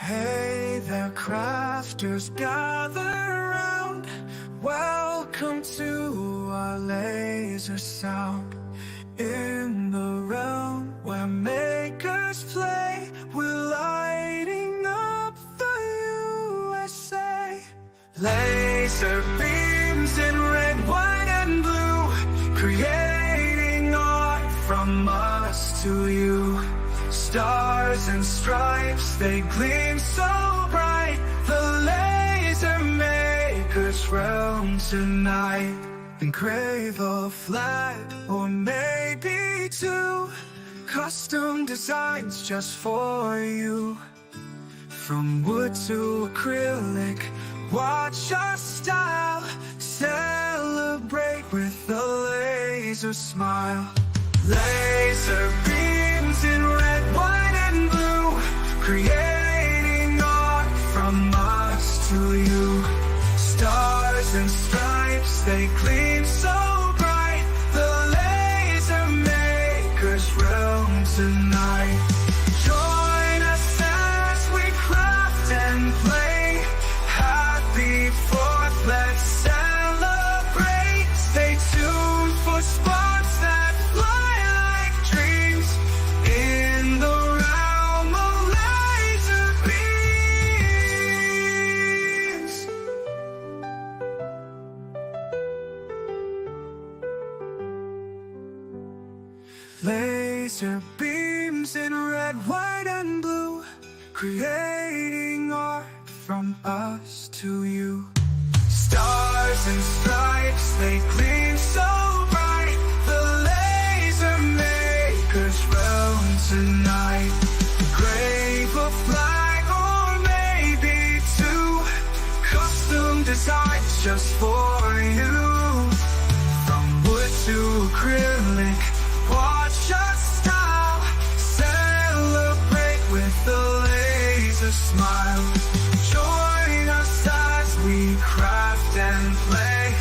Hey there, crafters, gather round. Welcome to our laser sound. In the realm where makers play, we're lighting up the USA. Laser beams in red, white, and blue, creating art from us to you. Stars and stripes, they gleam so bright. The laser maker's realm tonight. Engrave a flag or maybe two, custom designs just for you. From wood to acrylic, watch our style. Celebrate with a laser smile. Laser beams in red, white, and blue, creating art from us to you. Stars and stripes, they gleam so bright. The laser maker's realm tonight. Join us as we craft and play. Happy 4th, let's celebrate. Stay tuned for sparks that fly. Laser beams in red, white, and blue, creating art from us to you. Stars and stripes, they gleam so bright. The laser maker's realm tonight. Engrave a flag or maybe two, custom designs just for you. From wood to acrylic, watch our style. Celebrate with a laser smile. Join us as we craft and play.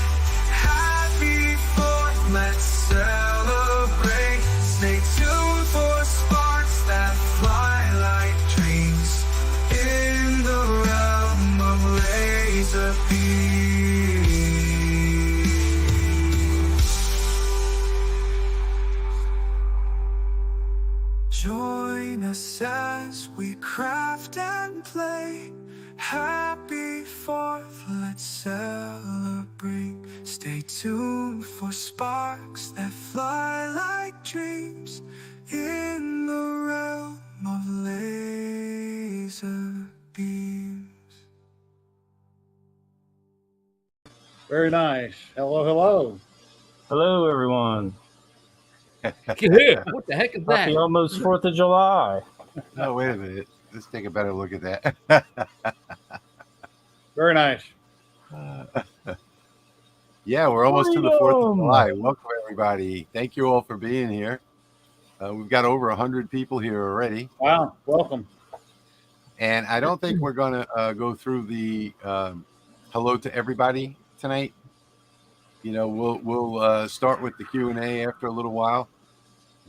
Happy 4th, let's celebrate. Stay tuned for sparks that fly like dreams. In the realm of laser beams. Join us as we craft and play. Happy 4th, let's celebrate. Stay tuned for sparks that fly like dreams. In the realm of laser beams. Very nice. Hello, hello. Hello, everyone. Yeah, what the heck is that? Happy almost 4th of July. No, wait a minute. Let's take a better look at that. Very nice. Yeah, we're almost to the 4th of July. Welcome, everybody. Thank you all for being here. We've got over 100 people here already. Wow, welcome. And I don't think we're going to go through the hello to everybody tonight. You know, we'll start with the Q&A after a little while.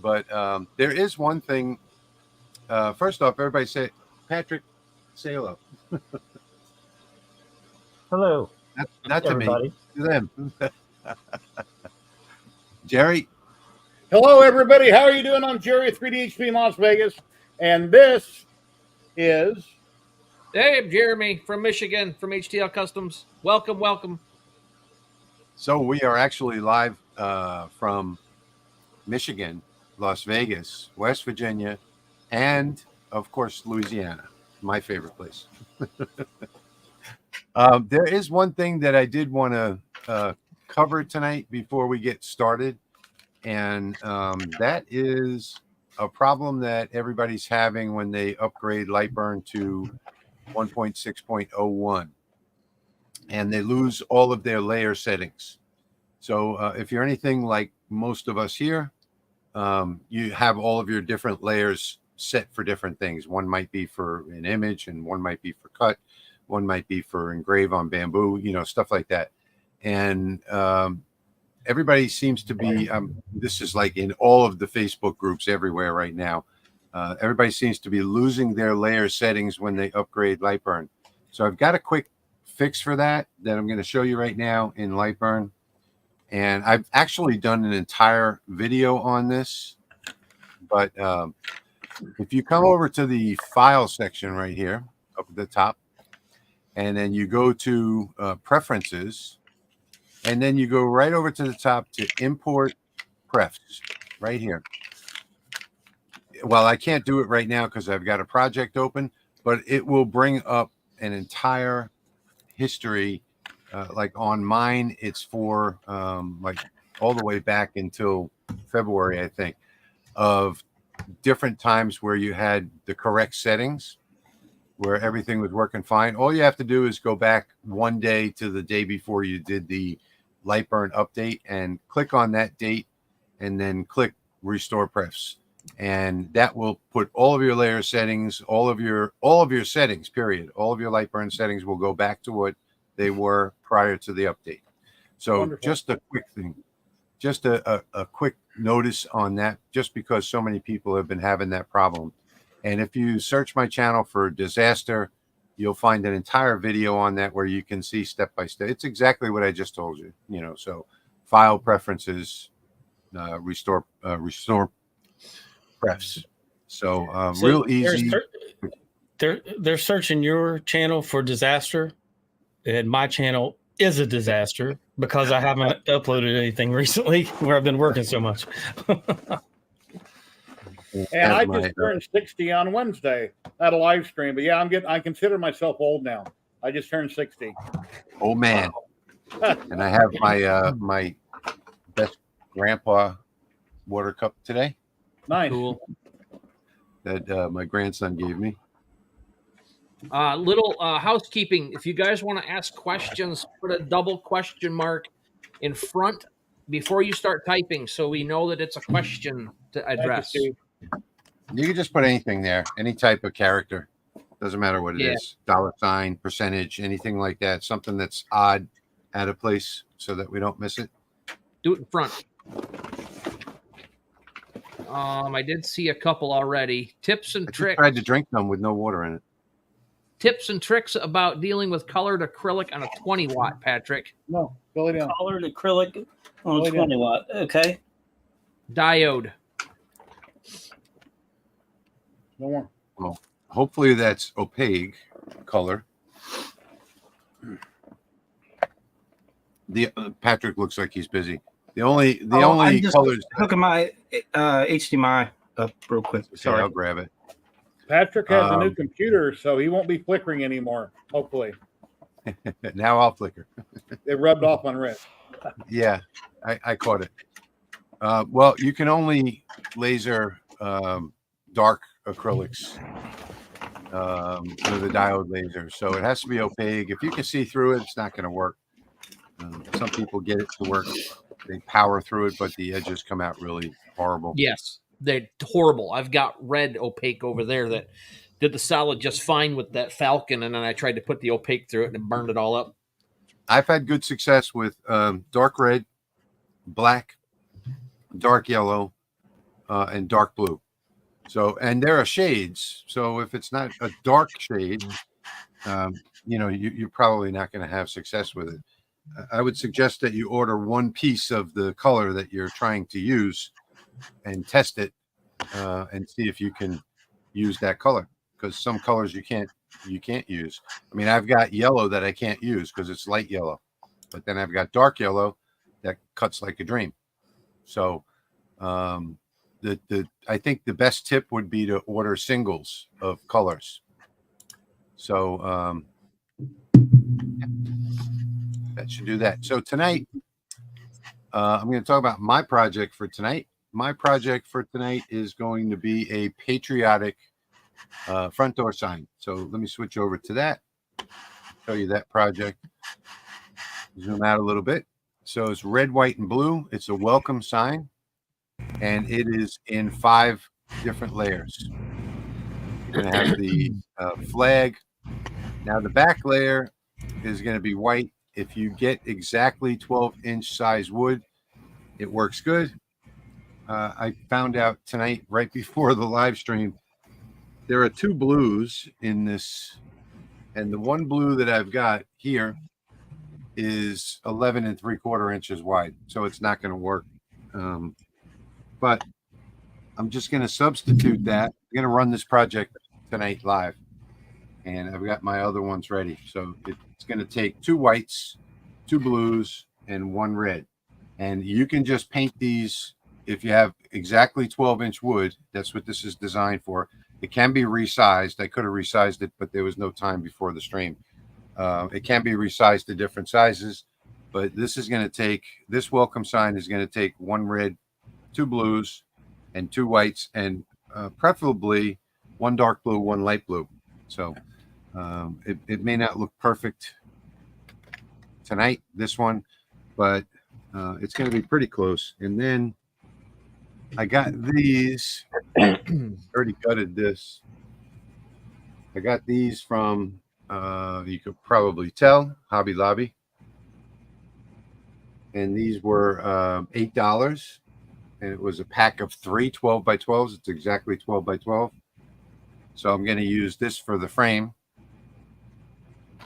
But there is one thing. First off, everybody say, Patrick, say hello. Hello. Not to everybody. Me, to them. Jerry. Hello, everybody. How are you doing? I'm Jerry, 3DHP in Las Vegas. And this is... Hey, I'm Jeremy from Michigan, from HTL Customs. Welcome, welcome. So we are actually live from Michigan, Las Vegas, West Virginia, and, of course, Louisiana, my favorite place. There is one thing that I did want to cover tonight before we get started, and that is a problem that everybody's having when they upgrade Lightburn to 1.6.01. And they lose all of their layer settings. So if you're anything like most of us here, you have all of your different layers set for different things. One might be for an image, and one might be for cut. One might be for engrave on bamboo, you know, stuff like that. And everybody seems to be, this is like in all of the Facebook groups everywhere right now. Everybody seems to be losing their layer settings when they upgrade Lightburn. So I've got a quick fix for that I'm going to show you right now in Lightburn. And I've actually done an entire video on this. But if you come over to the file section right here up at the top, and then you go to preferences, and then you go right over to the top to import prefs right here. Well, I can't do it right now because I've got a project open, but it will bring up an entire history. Like on mine, it's for like all the way back until February, I think, of different times where you had the correct settings, where everything was working fine. All you have to do is go back one day to the day before you did the Lightburn update and click on that date and then click restore prefs. And that will put all of your layer settings, all of your settings, period. All of your Lightburn settings will go back to what they were prior to the update. So wonderful. Just a quick thing, just a quick notice on that, just because so many people have been having that problem. And if you search my channel for disaster, you'll find an entire video on that where you can see step by step. It's exactly what I just told you, you know. So file preferences, restore prefs. So real easy. They're searching your channel for disaster, and my channel is a disaster because I haven't uploaded anything recently where I've been working so much. And I just turned 60 on Wednesday at a live stream. But yeah, I consider myself old now. I just turned 60. Oh man. And I have my my best grandpa water cup today. Nice. Cool. That my grandson gave me. Little housekeeping. If you guys want to ask questions, put a double question mark in front before you start typing so we know that it's a question to address. You can just put anything there, any type of character. Doesn't matter what it is. $, percentage, anything like that. Something that's odd, out of place, so that we don't miss it. Do it in front. I did see a couple already. Tips and tricks. I tried to drink them with no water in it. Tips and tricks about dealing with colored acrylic on a 20 watt, Patrick. No, go lay down. Colored acrylic on a 20 watt. Okay. Diode. No more. Well, hopefully that's opaque color. The Patrick looks like he's busy. The only colors. Hooking my HDMI up real quick. Sorry, I'll grab it. Patrick has a new computer, so he won't be flickering anymore. Hopefully. Now I'll flicker. It rubbed off on Rick. Yeah, I caught it. Well, you can only laser dark acrylics with a diode laser, so it has to be opaque. If you can see through it, it's not going to work. Some people get it to work. They power through it, but the edges come out really horrible. Yes, they're horrible. I've got red opaque over there that did the solid just fine with that Falcon, and then I tried to put the opaque through it and it burned it all up. I've had good success with dark red, black, dark yellow, and dark blue. So, and there are shades. So if it's not a dark shade, you know, you're probably not going to have success with it. I would suggest that you order one piece of the color that you're trying to use and test it and see if you can use that color, because some colors you can't use. I mean, I've got yellow that I can't use because it's light yellow, but then I've got dark yellow that cuts like a dream. So I think the best tip would be to order singles of colors. So that should do that. So tonight, I'm going to talk about my project for tonight. My project for tonight is going to be a Patriotic front door sign. So let me switch over to that, show you that project. Zoom out a little bit. So it's red, white, and blue. It's a welcome sign, and it is in 5 different layers. You're going to have the flag. Now the back layer is going to be white. If you get exactly 12-inch size wood, it works good. I found out tonight, right before the live stream, there are two blues in this, and the one blue that I've got here is 11 3/4 inches wide, so it's not going to work. But I'm just going to substitute that. I'm going to run this project tonight live, and I've got my other ones ready. So it's going to take 2 whites, 2 blues, and 1 red. And you can just paint these if you have exactly 12-inch wood. That's what this is designed for. It can be resized. I could have resized it, but there was no time before the stream. It can be resized to different sizes, but this is going to take, this welcome sign is going to take 1 red, 2 blues, and 2 whites, and preferably 1 dark blue, 1 light blue. So it may not look perfect tonight, this one, but it's going to be pretty close. And then I got these, already gutted this. I got these from, you could probably tell, Hobby Lobby. And these were $8. And it was a pack of 3 12 by 12s. It's exactly 12 by 12. So I'm going to use this for the frame.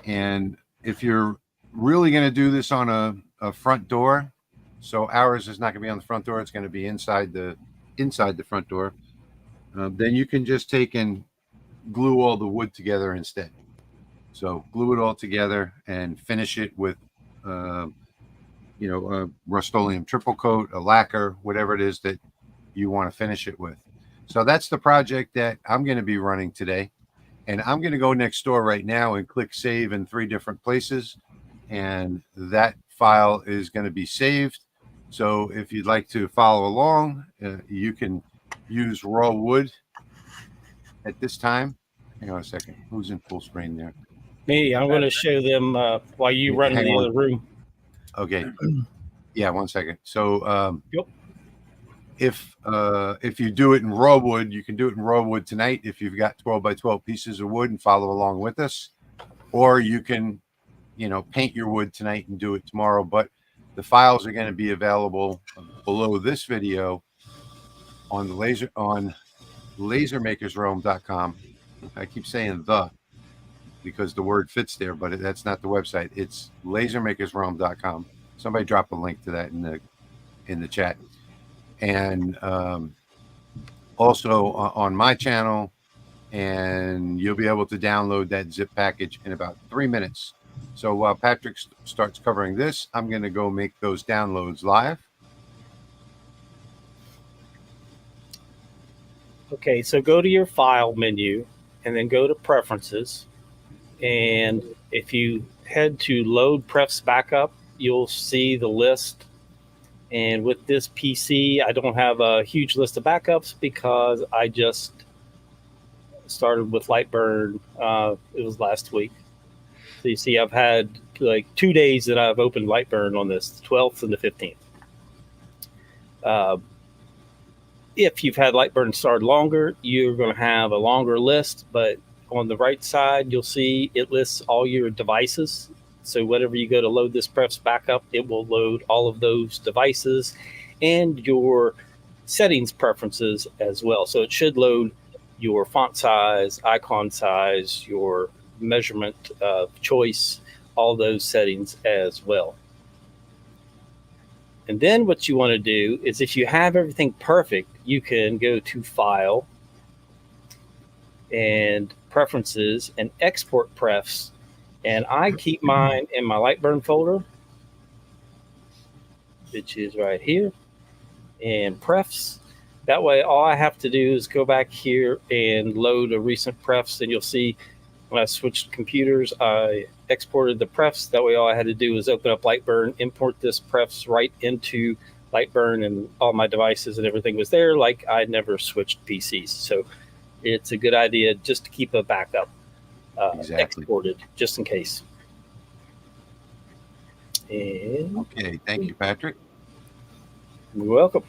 And if you're really going to do this on a front door, so ours is not going to be on the front door, it's going to be inside the front door, then you can just take and glue all the wood together instead. So glue it all together and finish it with you know, a Rust-Oleum triple coat, a lacquer, whatever it is that you want to finish it with. So that's the project that I'm going to be running today. And I'm going to go next door right now and click save in 3 different places. And that file is going to be saved. So if you'd like to follow along, you can use raw wood at this time. Hang on a second. Who's in full screen there? Me, I'm going to show them while you run in the other room. Okay. Yeah, 1 second. So Yep. If you do it in raw wood, you can do it in raw wood tonight if you've got 12 by 12 pieces of wood and follow along with us. Or you can, you know, paint your wood tonight and do it tomorrow. But the files are going to be available below this video on lasermakersrealm.com. I keep saying the because the word fits there, but that's not the website. It's lasermakersrealm.com. Somebody drop a link to that in the chat. And also on my channel, and you'll be able to download that zip package in about 3 minutes. So while Patrick starts covering this, I'm going to go make those downloads live. Okay, so go to your file menu and then go to preferences. And if you head to load prefs backup, you'll see the list. And with this PC, I don't have a huge list of backups because I just started with Lightburn. It was last week. So you see, I've had like 2 days that I've opened Lightburn on this, the 12th and the 15th. If you've had Lightburn started longer, you're going to have a longer list, but on the right side, you'll see it lists all your devices. So whenever you go to load this prefs backup, it will load all of those devices and your settings preferences as well. So it should load your font size, icon size, your measurement choice, all those settings as well. And then what you want to do is if you have everything perfect, you can go to File and Preferences and Export Prefs. And I keep mine in my Lightburn folder, which is right here, and Prefs. That way, all I have to do is go back here and load a recent prefs, and you'll see when I switched computers, I exported the prefs. That way, all I had to do was open up Lightburn, import this prefs right into Lightburn, and all my devices and everything was there, like I never switched PCs. So it's a good idea just to keep a backup exported, just in case. And Okay, thank you, Patrick. You're welcome.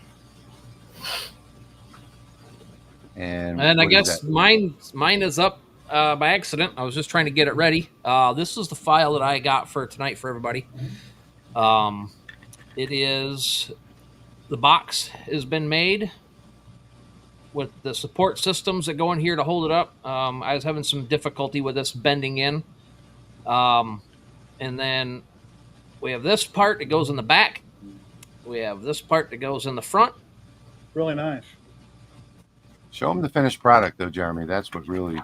And I guess mine is up by accident. I was just trying to get it ready. This is the file that I got for tonight for everybody. It is, the box has been made with the support systems that go in here to hold it up. I was having some difficulty with this bending in. And then we have this part that goes in the back. We have this part that goes in the front. Really nice. Show them the finished product, though, Jeremy. That's what really.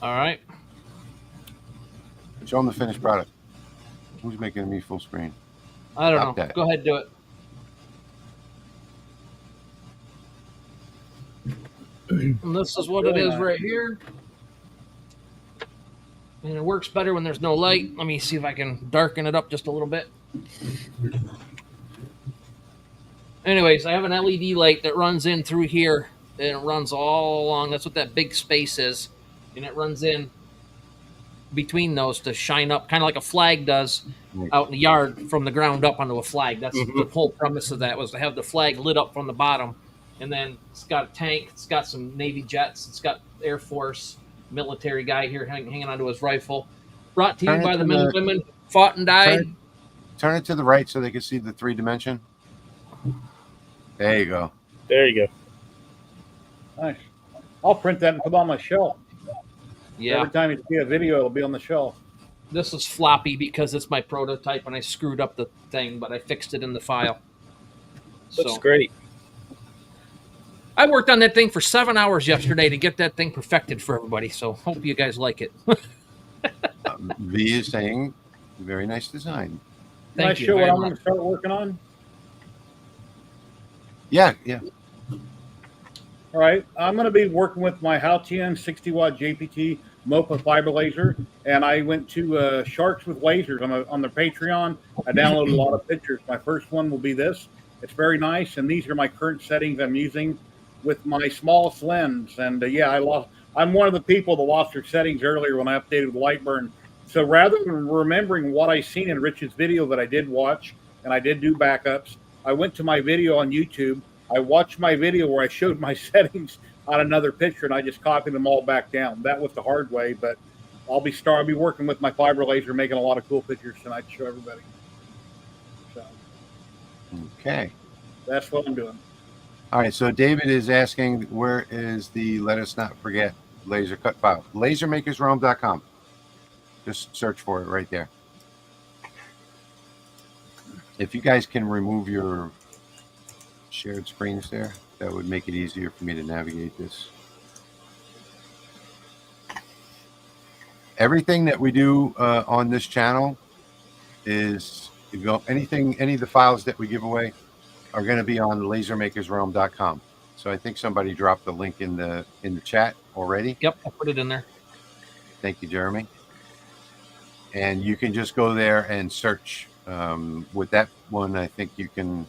All right. Show them the finished product. Who's making me full screen? I don't Stop know. that. Go ahead, do it. And this is what it is right here. And it works better when there's no light. Let me see if I can darken it up just a little bit. Anyways, I have an LED light that runs in through here, and it runs all along. That's what that big space is. And it runs in between those to shine up, kind of like a flag does out in the yard from the ground up onto a flag. That's the whole premise of that, was to have the flag lit up from the bottom. And then it's got a tank. It's got some Navy jets. It's got Air Force military guy here hanging onto his rifle. Brought to you by the men and women who fought and died. Turn it to the right so they can see the 3-dimension. There you go. There you go. Nice. I'll print that and put it on my shelf. Yeah. Every time you see a video, it'll be on the shelf. This is floppy because it's my prototype and I screwed up the thing, but I fixed it in the file. Looks great. I worked on that thing for 7 hours yesterday to get that thing perfected for everybody, so hope you guys like it. V is saying, very nice design. Can I show what I'm going to start working on? Yeah. All right. I'm going to be working with my Halcyon 60-watt JPT MOPA fiber laser, and I went to Sharks with Lasers on their Patreon. I downloaded a lot of pictures. My first one will be this. It's very nice, and these are my current settings I'm using with my smallest lens. And I'm one of the people that lost their settings earlier when I updated with Lightburn. So rather than remembering what I seen in Rich's video that I did watch, and I did do backups, I went to my video on YouTube. I watched my video where I showed my settings on another picture, and I just copied them all back down. That was the hard way, but I'll be working with my fiber laser, making a lot of cool pictures tonight to show everybody. So, okay. That's what I'm doing. All right, so David is asking, where is the Let Us Not Forget laser cut file? LaserMakersRealm.com. Just search for it right there. If you guys can remove your shared screens there, that would make it easier for me to navigate this. Everything that we do on this channel is, any of the files that we give away are going to be on LaserMakersRealm.com. So I think somebody dropped the link in the chat already. Yep, I put it in there. Thank you, Jeremy. And you can just go there and search. With that one, I think you can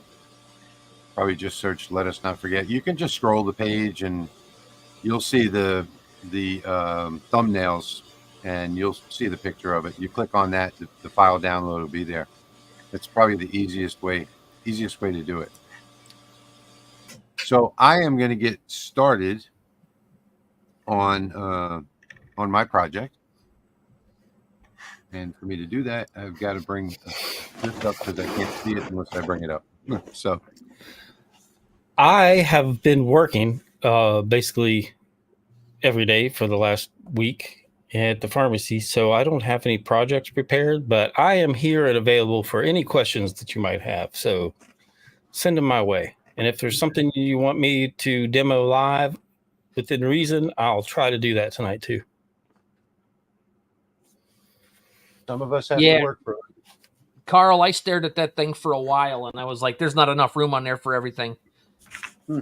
probably just search Let Us Not Forget. You can just scroll the page and you'll see the thumbnails, and you'll see the picture of it. You click on that, the file download will be there. It's probably the easiest way to do it. So I am going to get started on my project. And for me to do that, I've got to bring this up because I can't see it unless I bring it up. So I have been working basically every day for the last week at the pharmacy, so I don't have any projects prepared, but I am here and available for any questions that you might have. So send them my way. And if there's something you want me to demo live within reason, I'll try to do that tonight too. some of us have to work for it. Carl, I stared at that thing for a while, and I was like, there's not enough room on there for everything. Yeah,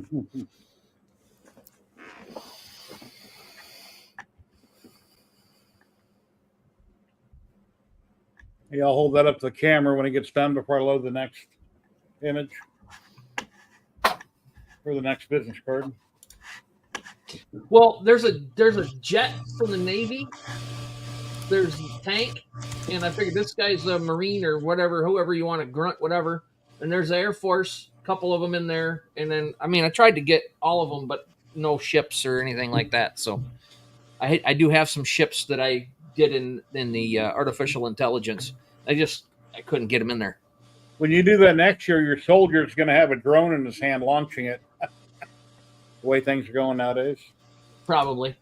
I'll hold that up to the camera when it gets done before I load the next image or the next business card. Well, there's a jet from the Navy. There's a tank, and I figured this guy's a Marine or whatever, whoever you want to grunt, whatever. And there's the Air Force, a couple of them in there. And then, I mean, I tried to get all of them, but no ships or anything like that. So I do have some ships that I did in the artificial intelligence. I couldn't get them in there. When you do that next year, your soldier's going to have a drone in his hand launching it. The way things are going nowadays. Probably.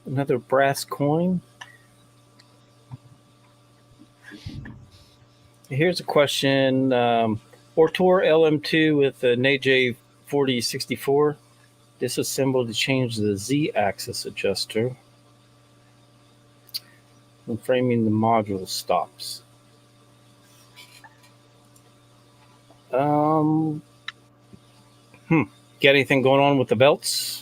Another brass coin. Here's a question. Ortor LM2 with an AJ 4064. Disassembled to change the Z-axis adjuster. When framing the module stops. Got anything going on with the belts?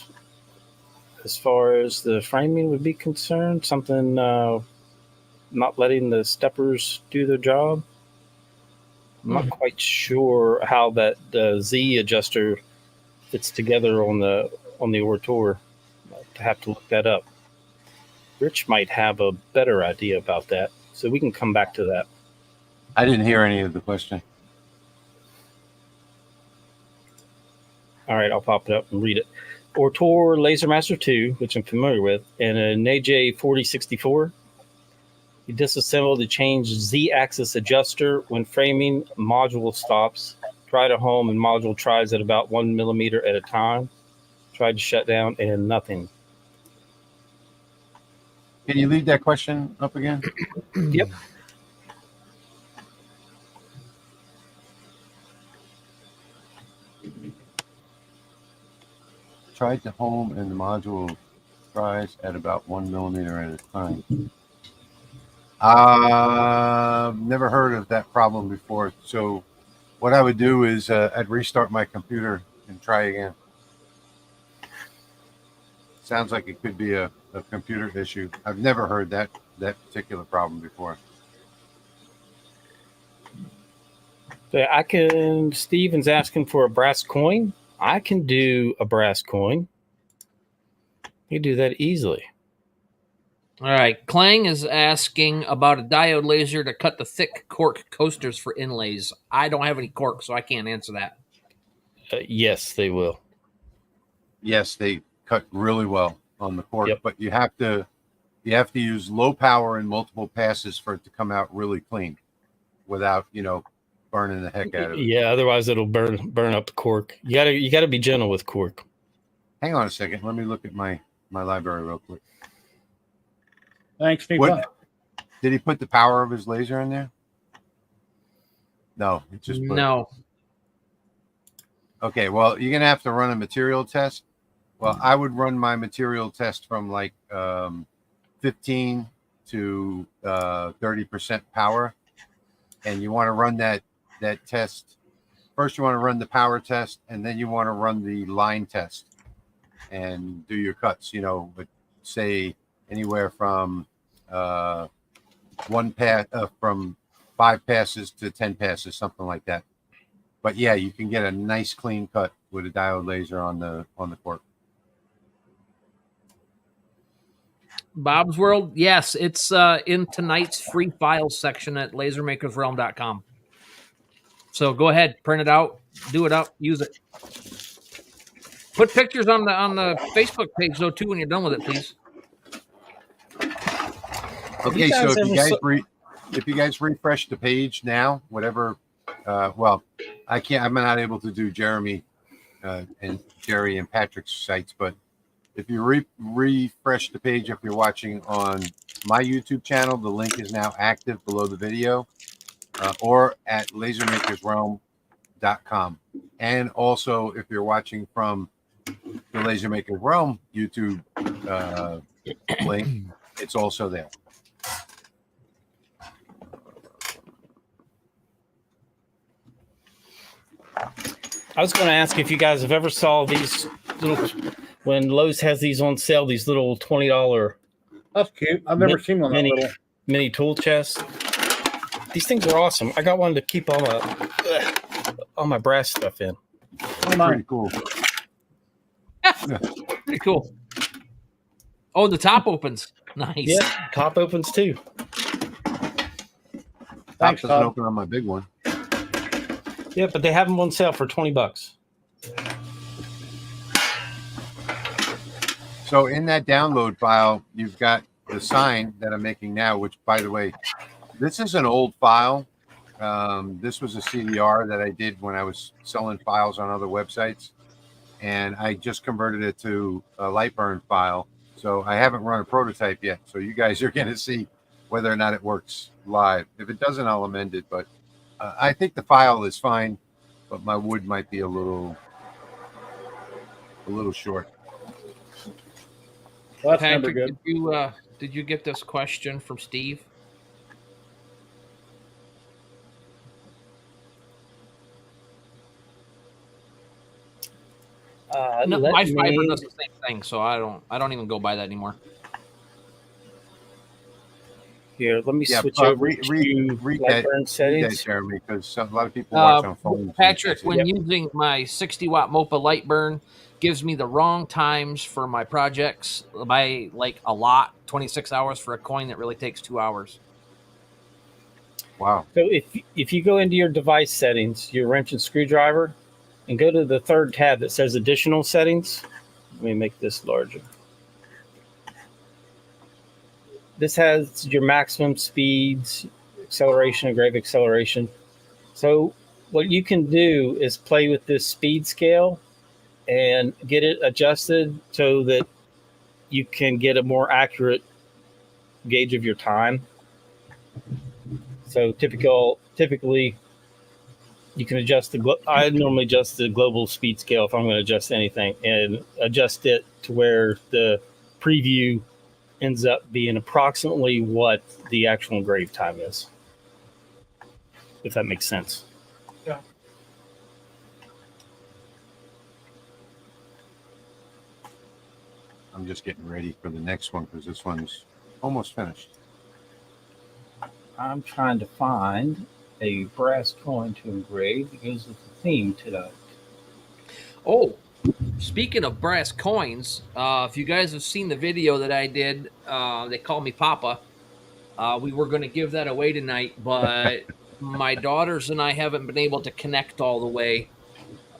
As far as the framing would be concerned, something not letting the steppers do their job. I'm not quite sure how that Z adjuster fits together on the Ortor. To have to look that up. Rich might have a better idea about that, so we can come back to that. I didn't hear any of the question. All right, I'll pop it up and read it. Ortor LaserMaster 2, which I'm familiar with, and an AJ 4064. You disassemble to change Z-axis adjuster when framing. Module stops. Tried at home and module tries at about 1 millimeter at a time. Tried to shut down and nothing. Can you leave that question up again? Yep. Tried to home and the module tries at about 1 millimeter at a time. Never heard of that problem before. So what I would do is I'd restart my computer and try again. Sounds like it could be a computer issue. I've never heard that particular problem before. So Steven's asking for a brass coin. I can do a brass coin. You do that easily. All right. Clang is asking about a diode laser to cut the thick cork coasters for inlays. I don't have any cork, so I can't answer that. Yes, they will. Yes, they cut really well on the cork, Yep. but you have to use low power and multiple passes for it to come out really clean without, burning the heck out of it. Yeah, otherwise it'll burn up the cork. You gotta be gentle with cork. Hang on a second. Let me look at my library real quick. Thanks, Steve. What did he put the power of his laser in there? No, it just put No. Okay, well, you're gonna have to run a material test. Well, I would run my material test from like 15 to 30% power, and you want to run that test. First, you want to run the power test, and then you want to run the line test and do your cuts. But say anywhere from from 5 passes to 10 passes, something like that. But yeah, you can get a nice clean cut with a diode laser on the cork. Bob's World, yes, it's in tonight's free files section at lasermakersrealm.com. So go ahead, print it out, do it up, use it. Put pictures on the Facebook page though too when you're done with it, please. Okay, so if you guys refresh the page now, whatever. I'm not able to do Jerry and Patrick's sites, but if you refresh the page, if you're watching on my YouTube channel, the link is now active below the video, or at lasermakersrealm.com. And also, if you're watching from the Laser Makers Realm YouTube link, it's also there. I was going to ask if you guys have ever saw these little, when Lowe's has these on sale, these little $20 That's cute. I've never seen one that little. mini tool chests. These things are awesome. I got one to keep all my all my brass stuff in. Oh, nice. Pretty cool. Pretty cool. Oh, the top opens. Nice. Yeah, top opens too. Top Thanks, doesn't Todd. open on my big one. Yeah, but they have them on sale for $20. So in that download file, you've got the sign that I'm making now, which, by the way, this is an old file. This was a CDR that I did when I was selling files on other websites, and I just converted it to a Lightburn file. So I haven't run a prototype yet. So you guys are going to see whether or not it works live. If it doesn't, I'll amend it. But I think the file is fine, but my wood might be a little short. Well, that's never Patrick, good. did you get this question from Steve? No, Let my fiber me- does the same thing, so I don't even go by that anymore. Here, let me Yeah, switch over read to that, Lightburn settings. Jeremy, because a lot of people watch on phones. Patrick, when Yep. using my 60-watt MOPA Lightburn, gives me the wrong times for my projects by like a lot. 26 hours for a coin that really takes 2 hours. Wow. So if you go into your device settings, your wrench and screwdriver, and go to the third tab that says additional settings. Let me make this larger. This has your maximum speeds, acceleration, engraving acceleration. So what you can do is play with this speed scale and get it adjusted so that you can get a more accurate gauge of your time. So typically you can adjust I normally adjust the global speed scale if I'm going to adjust anything, and adjust it to where the preview ends up being approximately what the actual engrave time is. If that makes sense. Yeah. I'm just getting ready for the next one because this one's almost finished. I'm trying to find a brass coin to engrave that goes with the theme today. Oh, speaking of brass coins, if you guys have seen the video that I did, they call me Papa. We were going to give that away tonight, but my daughters and I haven't been able to connect all the way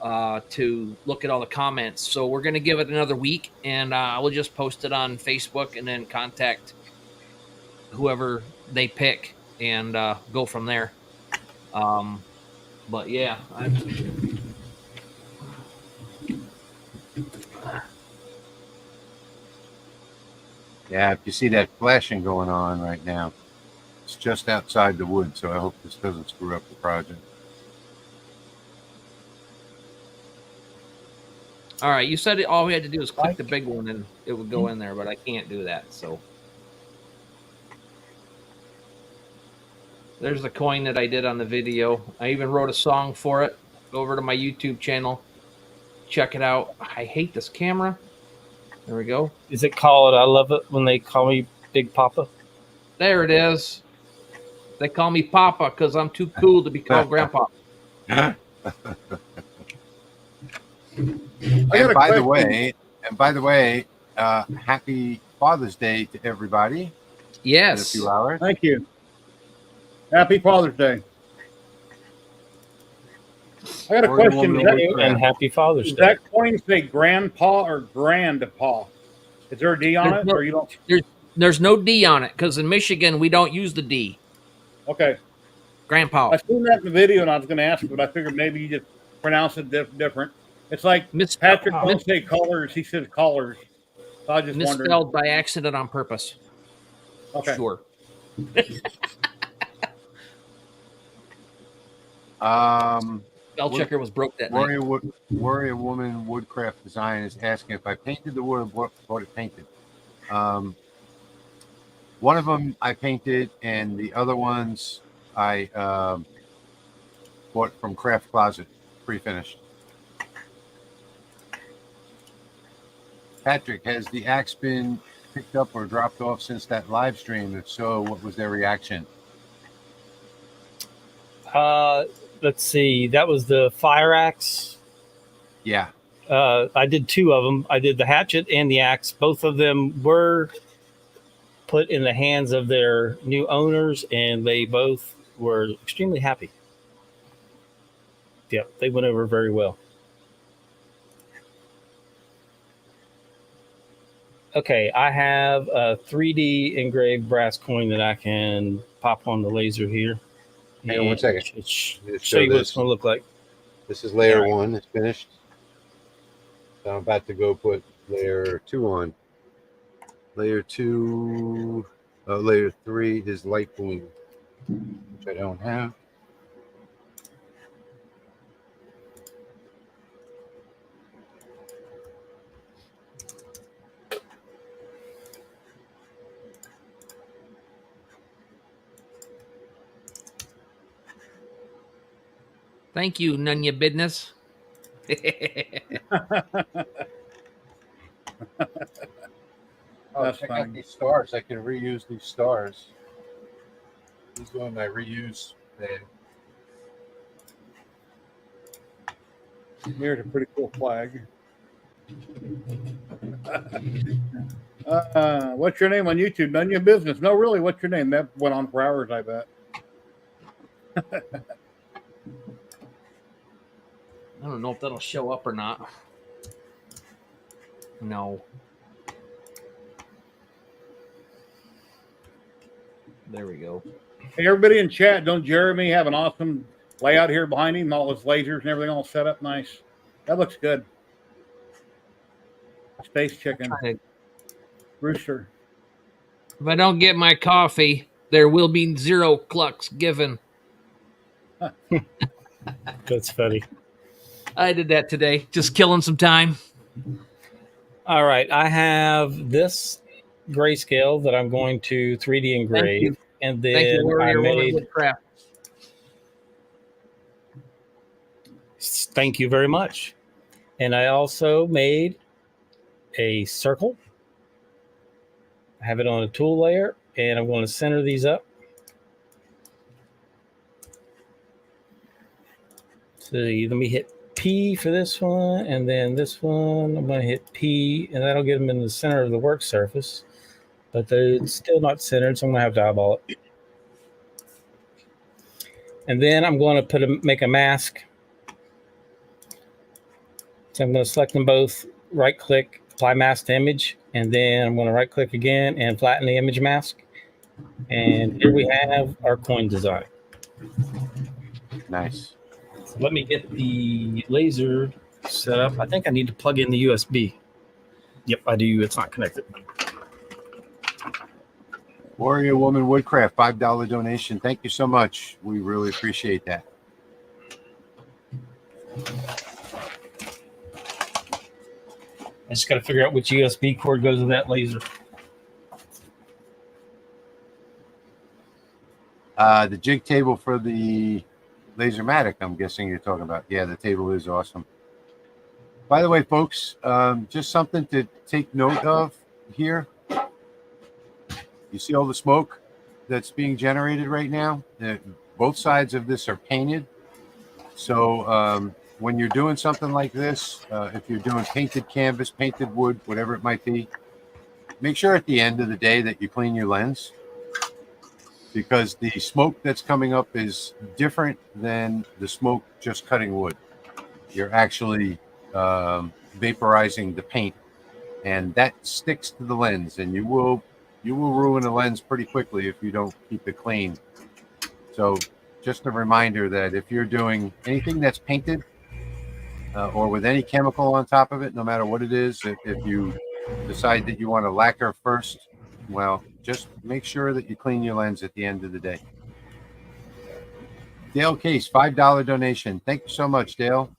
to look at all the comments. So we're going to give it another week, and we'll just post it on Facebook and then contact whoever they pick and go from there. But yeah, Yeah, if you see that flashing going on right now, it's just outside the wood, so I hope this doesn't screw up the project. all right. You said all we had to do was click the big one and it would go in there, but I can't do that. So there's the coin that I did on the video. I even wrote a song for it. Go over to my YouTube channel. Check it out. I hate this camera. There we go. Is it called I love it when they call me Big Papa? There it is. They call me Papa because I'm too cool to be called Grandpa. And got a by the question. way, happy Father's Day to everybody in a Yes. few hours. Thank you. Happy Father's Day. I got a Or the question. woman Is that, with- And happy Father's does Day. that coin say grandpa or grandpa? Is there a D on There's it, no- or you don't? There's no D on it because in Michigan we don't use the D. Okay. Grandpa. I seen that in the video, and I was going to ask you, but I figured maybe you just pronounce it different. It's like Mis- Patrick didn't say colors; he said collars. So I just wondered. misspelled by accident on purpose. Okay. Sure. Spell Wood- checker was broke that night. Warrior Woman Woodcraft Design is asking if I painted the wood, what it painted. One of them I painted, and the other ones I bought from Craft Closet, pre-finished. Patrick, has the axe been picked up or dropped off since that live stream? If so, what was their reaction? The let's see, that was the fire axe. Yeah. I did 2 of them. I did the hatchet and the axe. Both of them were put in the hands of their new owners, and they both were extremely happy. Yeah, they went over very well. Okay, I have a 3D engraved brass coin that I can pop on the laser here. Hang on one second. Show you what it's going to look like. This is layer 1. It's finished. So I'm about to go put layer 2 on. Layer 2, layer 3 is Lightburn, which I don't have. Thank you, none your business. That's check fine. out these stars. I can reuse these stars. These are my reuse bag. Here's a pretty cool flag. What's your name on YouTube? None of your business. No, really, what's your name? That went on for hours, I bet. I don't know if that'll show up or not. No. There we go. Hey, everybody in chat, don't Jeremy have an awesome layout here behind him? All his lasers and everything all set up nice. That looks good. Space chicken. Rooster. If I don't get my coffee, there will be 0 clucks given. That's funny. I did that today. Just killing some time. All right, I have this grayscale that I'm going to 3D engrave, and Thank then you, I Warrior made. Woodcraft. Thank you very much. And I also made a circle. I have it on a tool layer, and I'm going to center these up. So let me hit P for this one, and then this one, I'm going to hit P, and that'll get them in the center of the work surface. But it's still not centered, so I'm going to have to eyeball it. And then I'm going to make a mask. So I'm going to select them both, right-click, apply mask to image, and then I'm going to right-click again and flatten the image mask. And here we have our coin design. Nice. Let me get the laser set up. I think I need to plug in the USB. Yep, I do. It's not connected. Warrior Woman Woodcraft, $5 donation. Thank you so much. We really appreciate that. I just got to figure out which USB cord goes with that laser. The jig table for the LaserMATIC, I'm guessing you're talking about. Yeah, the table is awesome. By the way, folks, just something to take note of here. You see all the smoke that's being generated right now? Both sides of this are painted. So when you're doing something like this, if you're doing painted canvas, painted wood, whatever it might be, make sure at the end of the day that you clean your lens, because the smoke that's coming up is different than the smoke just cutting wood. You're actually vaporizing the paint, and that sticks to the lens, and you will ruin a lens pretty quickly if you don't keep it clean. So just a reminder that if you're doing anything that's painted or with any chemical on top of it, no matter what it is, if you decide that you want to lacquer first, well, just make sure that you clean your lens at the end of the day. Dale Case, $5 donation. Thank you so much, Dale.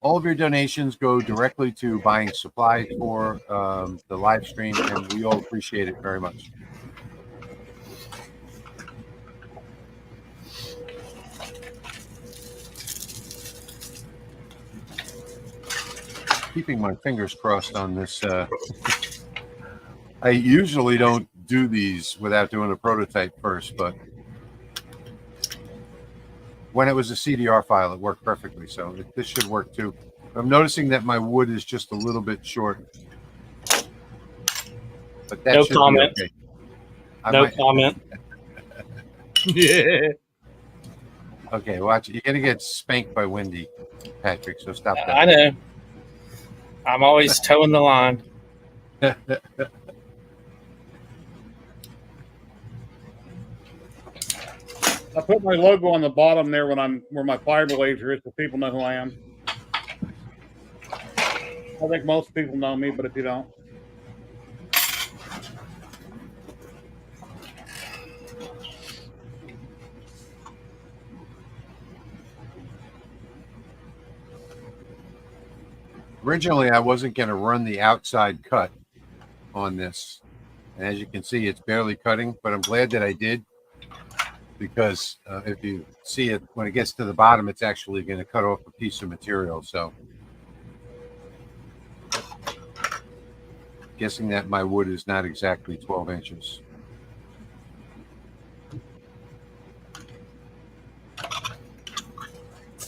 All of your donations go directly to buying supplies for the live stream, and we all appreciate it very much. Keeping my fingers crossed on this. I usually don't do these without doing a prototype first, but when it was a CDR file, it worked perfectly. So this should work too. I'm noticing that my wood is just a little bit short, but that No should comment. be okay. No comment. Yeah. Okay, watch it. You're gonna get spanked by Wendy, Patrick. So stop I know. I'm always towing the line. that. I put my logo on the bottom there where my fiber laser is, so people know who I am. I think most people know me, but if you don't, Originally, I wasn't going to run the outside cut on this. And as you can see, it's barely cutting, but I'm glad that I did, because if you see it, when it gets to the bottom, it's actually going to cut off a piece of material. So guessing that my wood is not exactly 12 inches.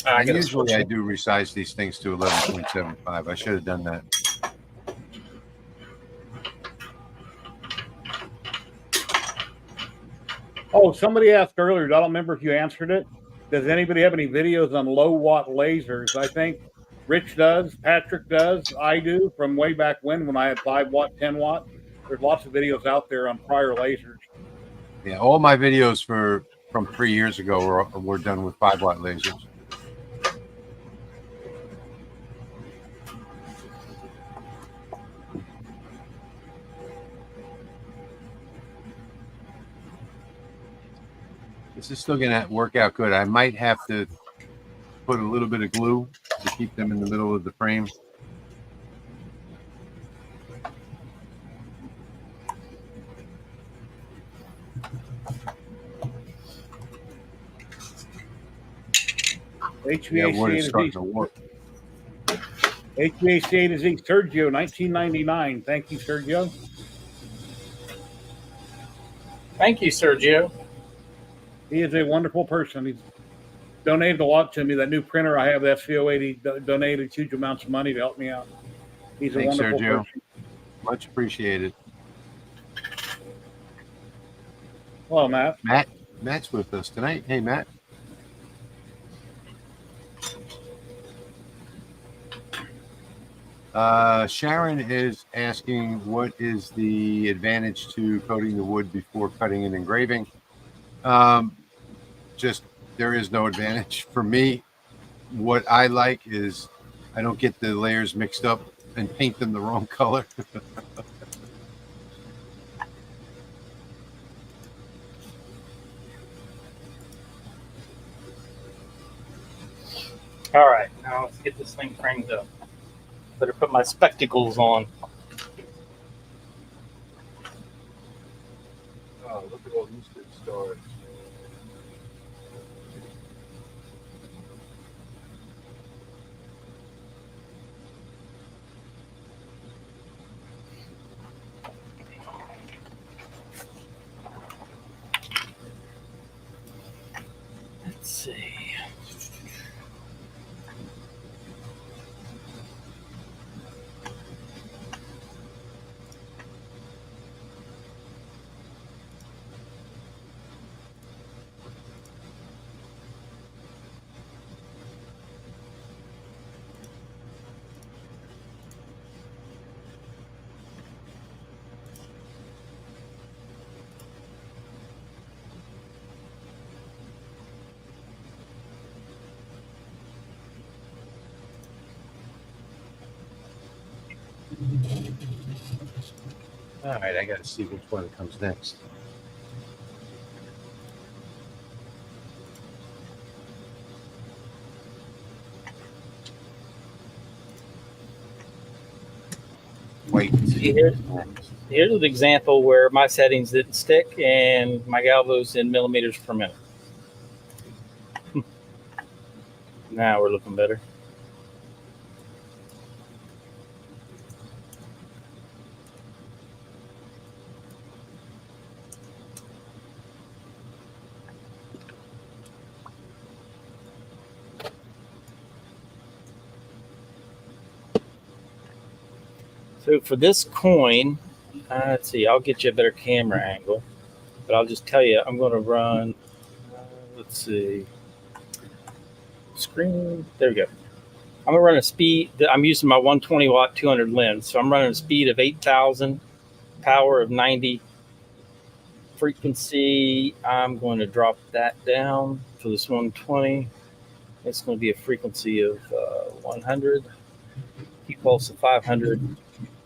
And usually I do resize these things to 11.75. I should have done that. oh, somebody asked earlier. I don't remember if you answered it. Does anybody have any videos on low watt lasers? I think Rich does, Patrick does, I do, from way back when I had 5 watt, 10 watt. There's lots of videos out there on prior lasers. Yeah, all my videos from 3 years ago were done with 5 watt lasers. This is still going to work out good. I might have to put a little bit of glue to keep them in the middle of the frame. HVAC A to Z. HVAC A to Z. Sergio, 1999. Thank you, Sergio. Thank you, Sergio. He is a wonderful person. He's donated a lot to me. That new printer I have, the FCO80, donated huge amounts of money to help me out. He's Thanks, a wonderful Sergio. person. Much appreciated. Hello, Matt. Matt's with us tonight. Hey, Matt. Sharon is asking, what is the advantage to coating the wood before cutting and engraving? Just there is no advantage for me. What I like is I don't get the layers mixed up and paint them the wrong color. All right, now let's get this thing framed up. Better put my spectacles on. Oh, look at all these good stars. Let's see. All right, I got to see which one comes next. Wait. Here's an example where my settings didn't stick and my galvo's in millimeters per minute. Now we're looking better. So for this coin, let's see, I'll get you a better camera angle, but I'll just tell you, I'm going to run, let's see, screen, there we go. I'm going to run a speed, I'm using my 120 watt 200 lens, so I'm running a speed of 8,000, power of 90, frequency, I'm going to drop that down for this 120. It's going to be a frequency of 100, key pulse of 500,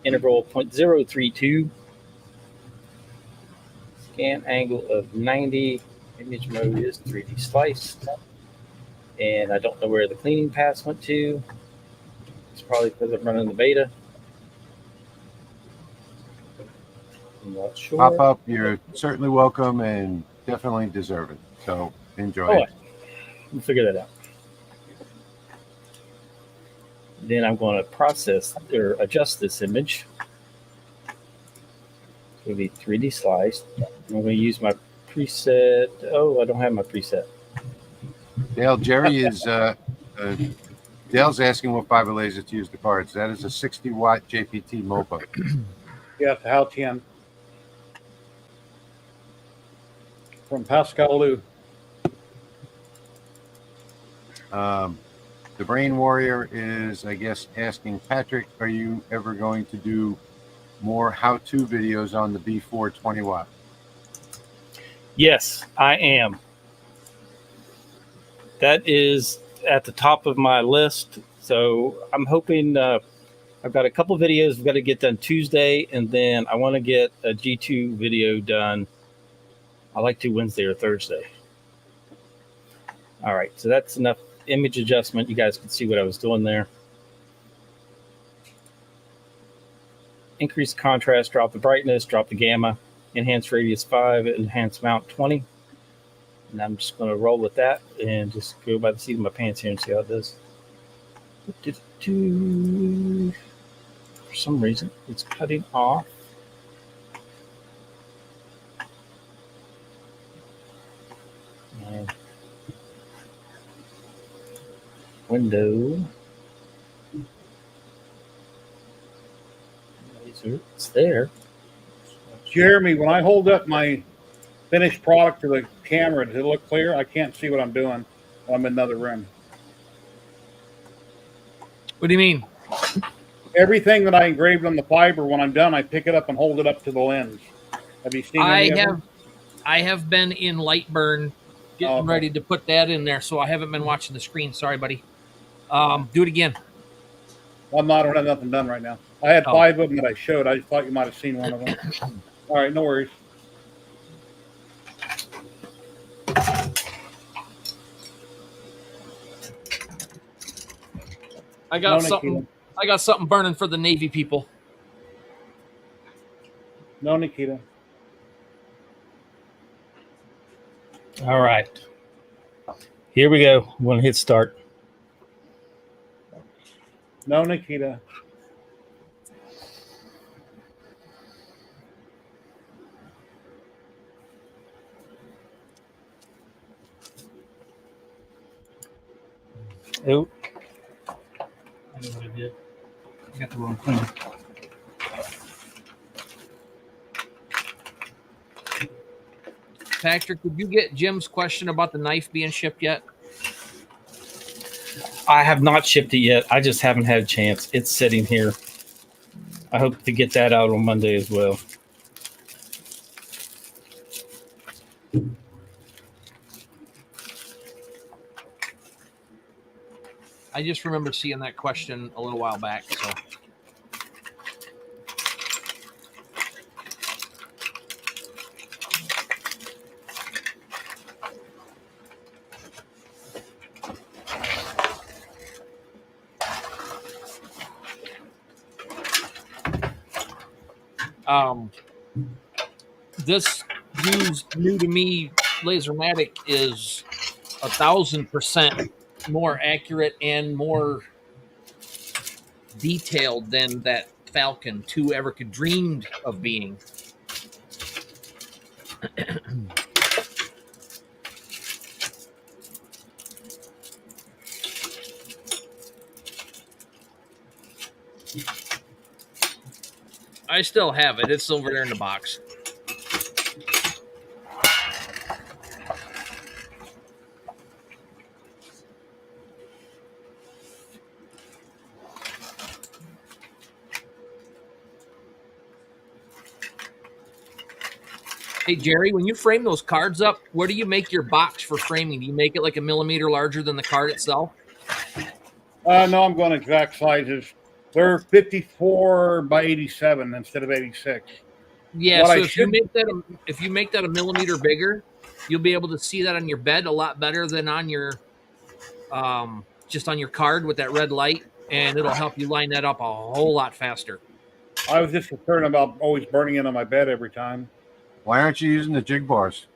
interval 0.032, scan angle of 90, image mode is 3D sliced, and I don't know where the cleaning pass went to. It's probably because I'm running the beta. I'm not sure. Pop up, you're certainly welcome and definitely deserve it. So enjoy it. We'll figure that out. Then I'm going to process or adjust this image. It's going to be 3D sliced. I'm going to use my preset. Oh, I don't have my preset. Dale, Jerry is Dale's asking what fiber laser to use the cards. That is a 60 watt JPT MOPA. Yeah, it's a Halcyon from Pascal Lou. The Brain Warrior is, I guess, asking Patrick, are you ever going to do more how-to videos on the B4 20 watt? Yes, I am. That is at the top of my list. So I'm hoping I've got a couple videos I've got to get done Tuesday, and then I want to get a G2 video done. I like to Wednesday or Thursday. All right, so that's enough image adjustment. You guys can see what I was doing there. Increase contrast, drop the brightness, drop the gamma, enhance radius 5, enhance mount 20. And I'm just going to roll with that and just go by the seat of my pants here and see how it does. For some reason, it's cutting off. And window. Laser, it's there. Jeremy, when I hold up my finished product to the camera, does it look clear? I can't see what I'm doing. I'm in another room. What do you mean? Everything that I engraved on the fiber, when I'm done, I pick it up and hold it up to the lens. Have you seen any of them? I have been in Lightburn getting ready to put that in there, so I haven't been watching the screen. Sorry, buddy. Do it again. I'm not. I don't have nothing done right now. I had 5 of them that I showed. I just thought you might have seen one of them. All right, no worries. I got something. I got something burning for the Navy people. No, Nikita. All right. Here we go. I'm going to hit start. No, Nikita. Oh. I know what I did. I got the wrong thing. Patrick, did you get Jim's question about the knife being shipped yet? I have not shipped it yet. I just haven't had a chance. It's sitting here. I hope to get that out on Monday as well. I just remember seeing that question a little while back. So. This new to me LaserMATIC is 1,000% more accurate and more detailed than that Falcon 2 ever could dreamed of being. I still have it. It's over there in the box. Hey, Jerry, when you frame those cards up, where do you make your box for framing? Do you make it like a millimeter larger than the card itself? No, I'm going exact sizes. They're 54 by 87 instead of 86. Yeah, What so I should if you make that a millimeter bigger, you'll be able to see that on your bed a lot better than on your just on your card with that red light, and it'll help you line that up a whole lot faster. I was just concerned about always burning in on my bed every time. Why aren't you using the jig bars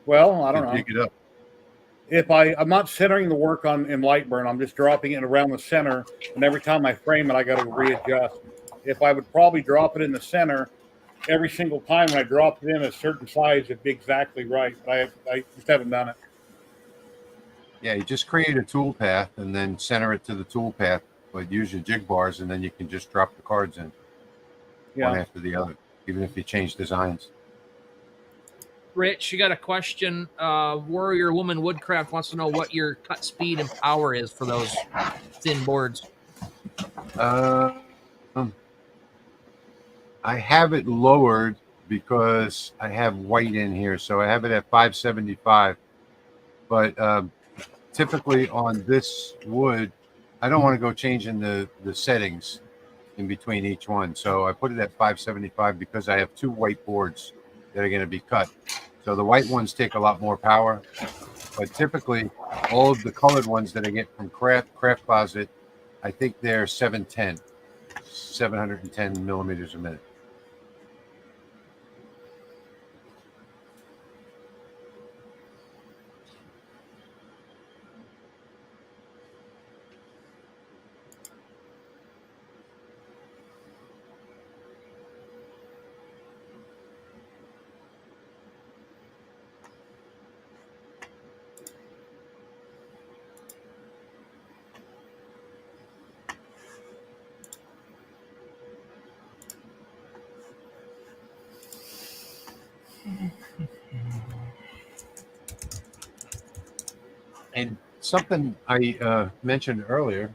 Well, I to don't know. jig it up? If I'm not centering the work in Lightburn, I'm just dropping it around the center, and every time I frame it, I got to readjust. If I would probably drop it in the center every single time when I dropped it in a certain size, it'd be exactly right. But I just haven't done it. Yeah, you just create a tool path and then center it to the tool path, but use your jig bars, and then you can just drop the cards in one after the other, even if you change designs. Rich, you got a question. Warrior Woman Woodcraft wants to know what your cut speed and power is for those thin boards. I have it lowered because I have white in here, so I have it at 575. But typically on this wood, I don't want to go changing the settings in between each one. So I put it at 575 because I have 2 white boards that are going to be cut. So the white ones take a lot more power, but typically all of the colored ones that I get from Craft Closet, I think they're 710 millimeters a minute. And something I mentioned earlier,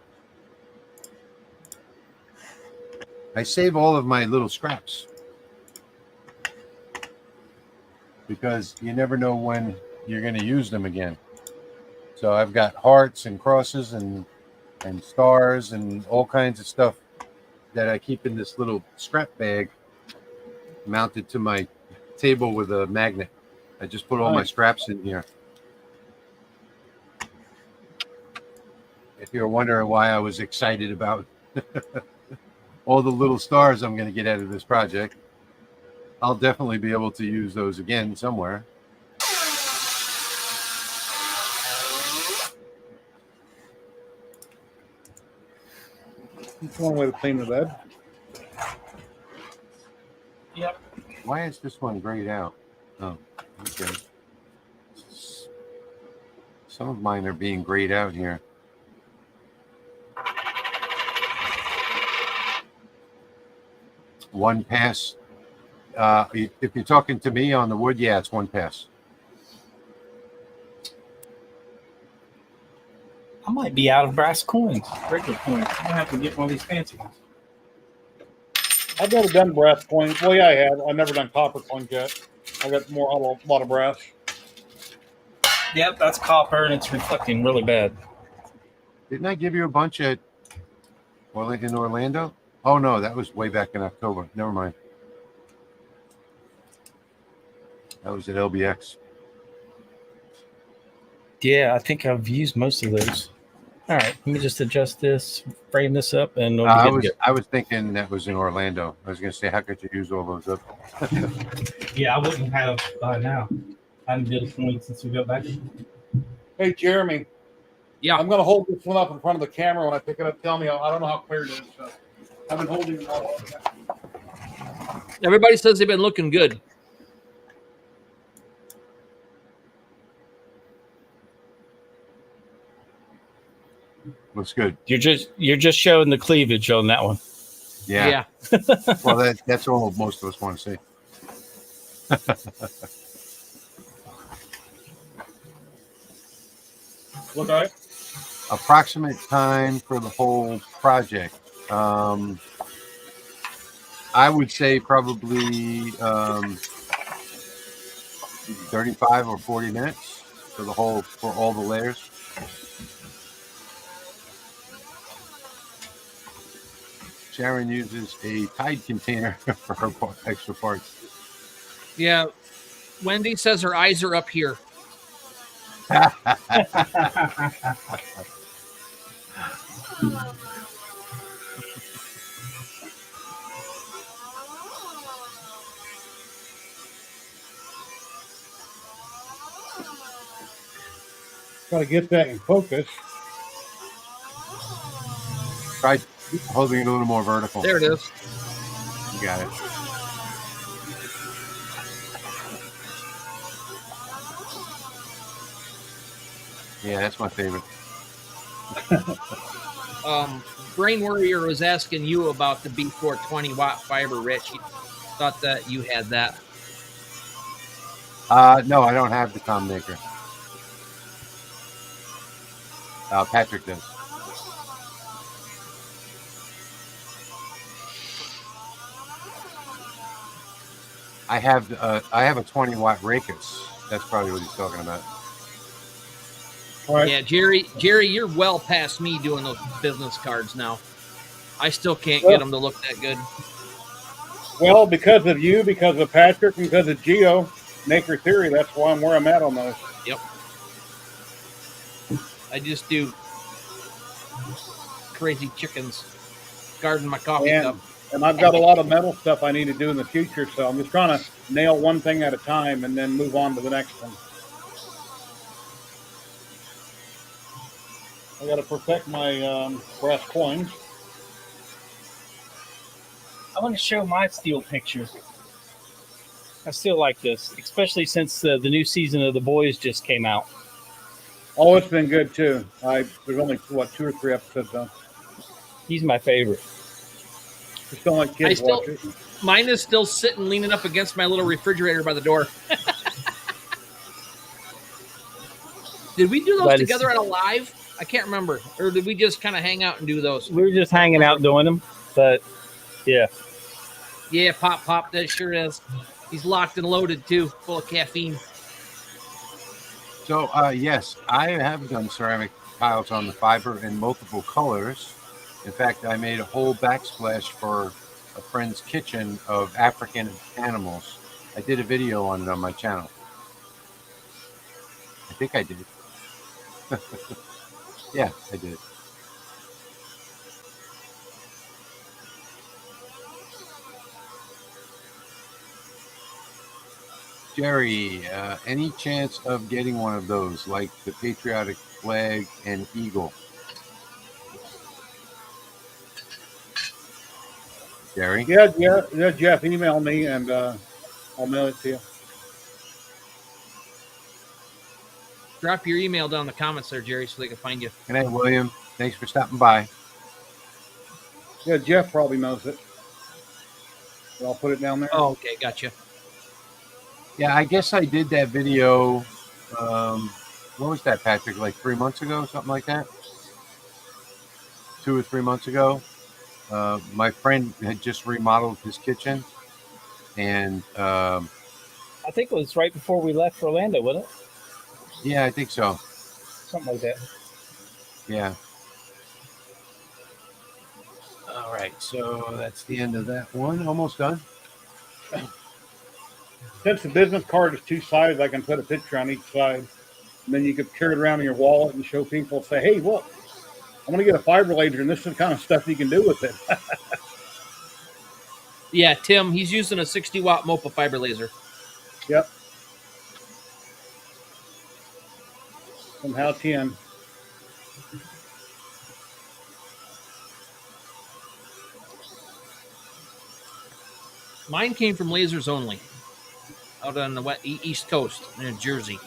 I save all of my little scraps because you never know when you're going to use them again. So I've got hearts and crosses and stars and all kinds of stuff that I keep in this little scrap bag mounted to my table with a magnet. I just put all my scraps in here. If you're wondering why I was excited about all the little stars I'm going to get out of this project, I'll definitely be able to use those again somewhere. That's one way to clean the bed. Yep. Why is this one grayed out? Oh, okay. Some of mine are being grayed out here. One pass. If you're talking to me on the wood, yeah, it's one pass. I might be out of brass coins, regular coins. I'm gonna have to get one of these fancy ones. I've never done brass coins. Well, yeah, I have. I've never done copper coins yet. I got a lot of brass. Yep, that's copper, and it's reflecting really bad. Didn't I give you a bunch in Orlando? Oh no, that was way back in October. Never mind. That was at LBX. Yeah, I think I've used most of those. All right, let me just adjust this, frame this up, and we'll I be good. was thinking that was in Orlando. I was going to say, how could you use all those up? Yeah, I wouldn't have by now. I haven't did a coin since we got back. Hey, Jeremy. Yeah. I'm going to hold this one up in front of the camera when I pick it up. Tell me, I don't know how clear it is. So I've been holding it all. Everybody says they've been looking good. Looks good. You're just showing the cleavage on that one. Yeah. Well, that's all most of us want to see. Look, all right. Approximate time for the whole project. I would say probably 35 or 40 minutes for all the layers. Sharon uses a Tide container for her extra parts. Yeah. Wendy says her eyes are up here. Got to get that in focus. Try holding it a little more vertical. There it is. You got it. Yeah, that's my favorite. Brain Warrior was asking you about the B420 watt fiber, Rich. He thought that you had that. No, I don't have the com maker. Patrick does. I have a 20 watt Racus. That's probably what he's talking about. All right. Yeah, Jerry, you're well past me doing those business cards now. I still can't get them to look that good. Well, because of you, because of Patrick, and because of Geo, Maker Theory, that's why I'm where I'm at on those. Yep. I just do crazy chickens guarding my coffee cup. And I've got a lot of metal stuff I need to do in the future, so I'm just trying to nail one thing at a time and then move on to the next one. I got to perfect my brass coins. I want to show my steel picture. I still like this, especially since the new season of The Boys just came out. Oh, it's been good too. There's only 2 or 3 episodes though. He's my favorite. Just don't let kids watch it. Mine is still sitting, leaning up against my little refrigerator by the door. Did we do those together at a live? I can't remember. Or did we just kind of hang out and do those? We were just hanging out doing them, but yeah. Yeah, Pop, that sure is. He's locked and loaded too, full of caffeine. So, yes, I have done ceramic tiles on the fiber in multiple colors. In fact, I made a whole backsplash for a friend's kitchen of African animals. I did a video on it on my channel. I think I did. Yeah, I did. Jerry, any chance of getting one of those, like the patriotic flag and eagle? Jerry? Yeah, Jeff, email me and I'll mail it to you. Drop your email down in the comments there, Jerry, so they can find you. Good night, William. Thanks for stopping by. Yeah, Jeff probably knows it. So I'll put it down there. Oh, okay, gotcha. Yeah, I guess I did that video. What was that, Patrick? Like 3 months ago, something like that? 2 or 3 months ago. My friend had just remodeled his kitchen, and I think it was right before we left Orlando, wasn't it? Yeah, I think so. Something like that. Yeah. All right, so that's the end of that one. Almost done. Since the business card is 2 sides, I can put a picture on each side. And then you could carry it around in your wallet and show people, say, hey, look, I'm going to get a fiber laser, and this is the kind of stuff you can do with it. Yeah, Tim, he's using a 60-watt MOPA fiber laser. Yep. From How 10. Mine came from Lasers Only, out on the East Coast in Jersey.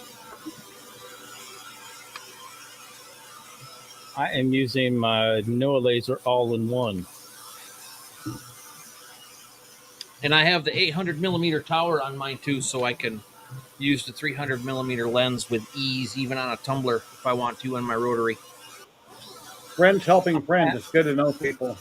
I am using my Noah laser all-in-one. And I have the 800 millimeter tower on mine too, so I can use the 300 millimeter lens with ease, even on a tumbler if I want to on my rotary. Friends helping friends. It's good to know people.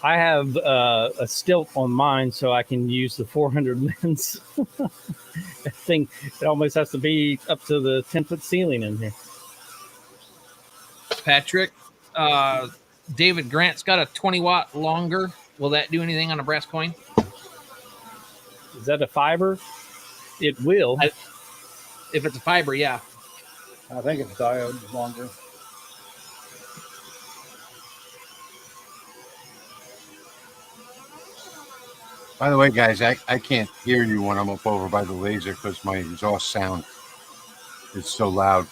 I have a stilt on mine, so I can use the 400 lens. That thing, it almost has to be up to the 10-foot ceiling in here. Patrick, David Grant's got a 20-watt longer. Will that do anything on a brass coin? Is that a fiber? It will. If it's a fiber, yeah. I think it's diode longer. By the way, guys, I can't hear you when I'm up over by the laser because my exhaust sound is so loud.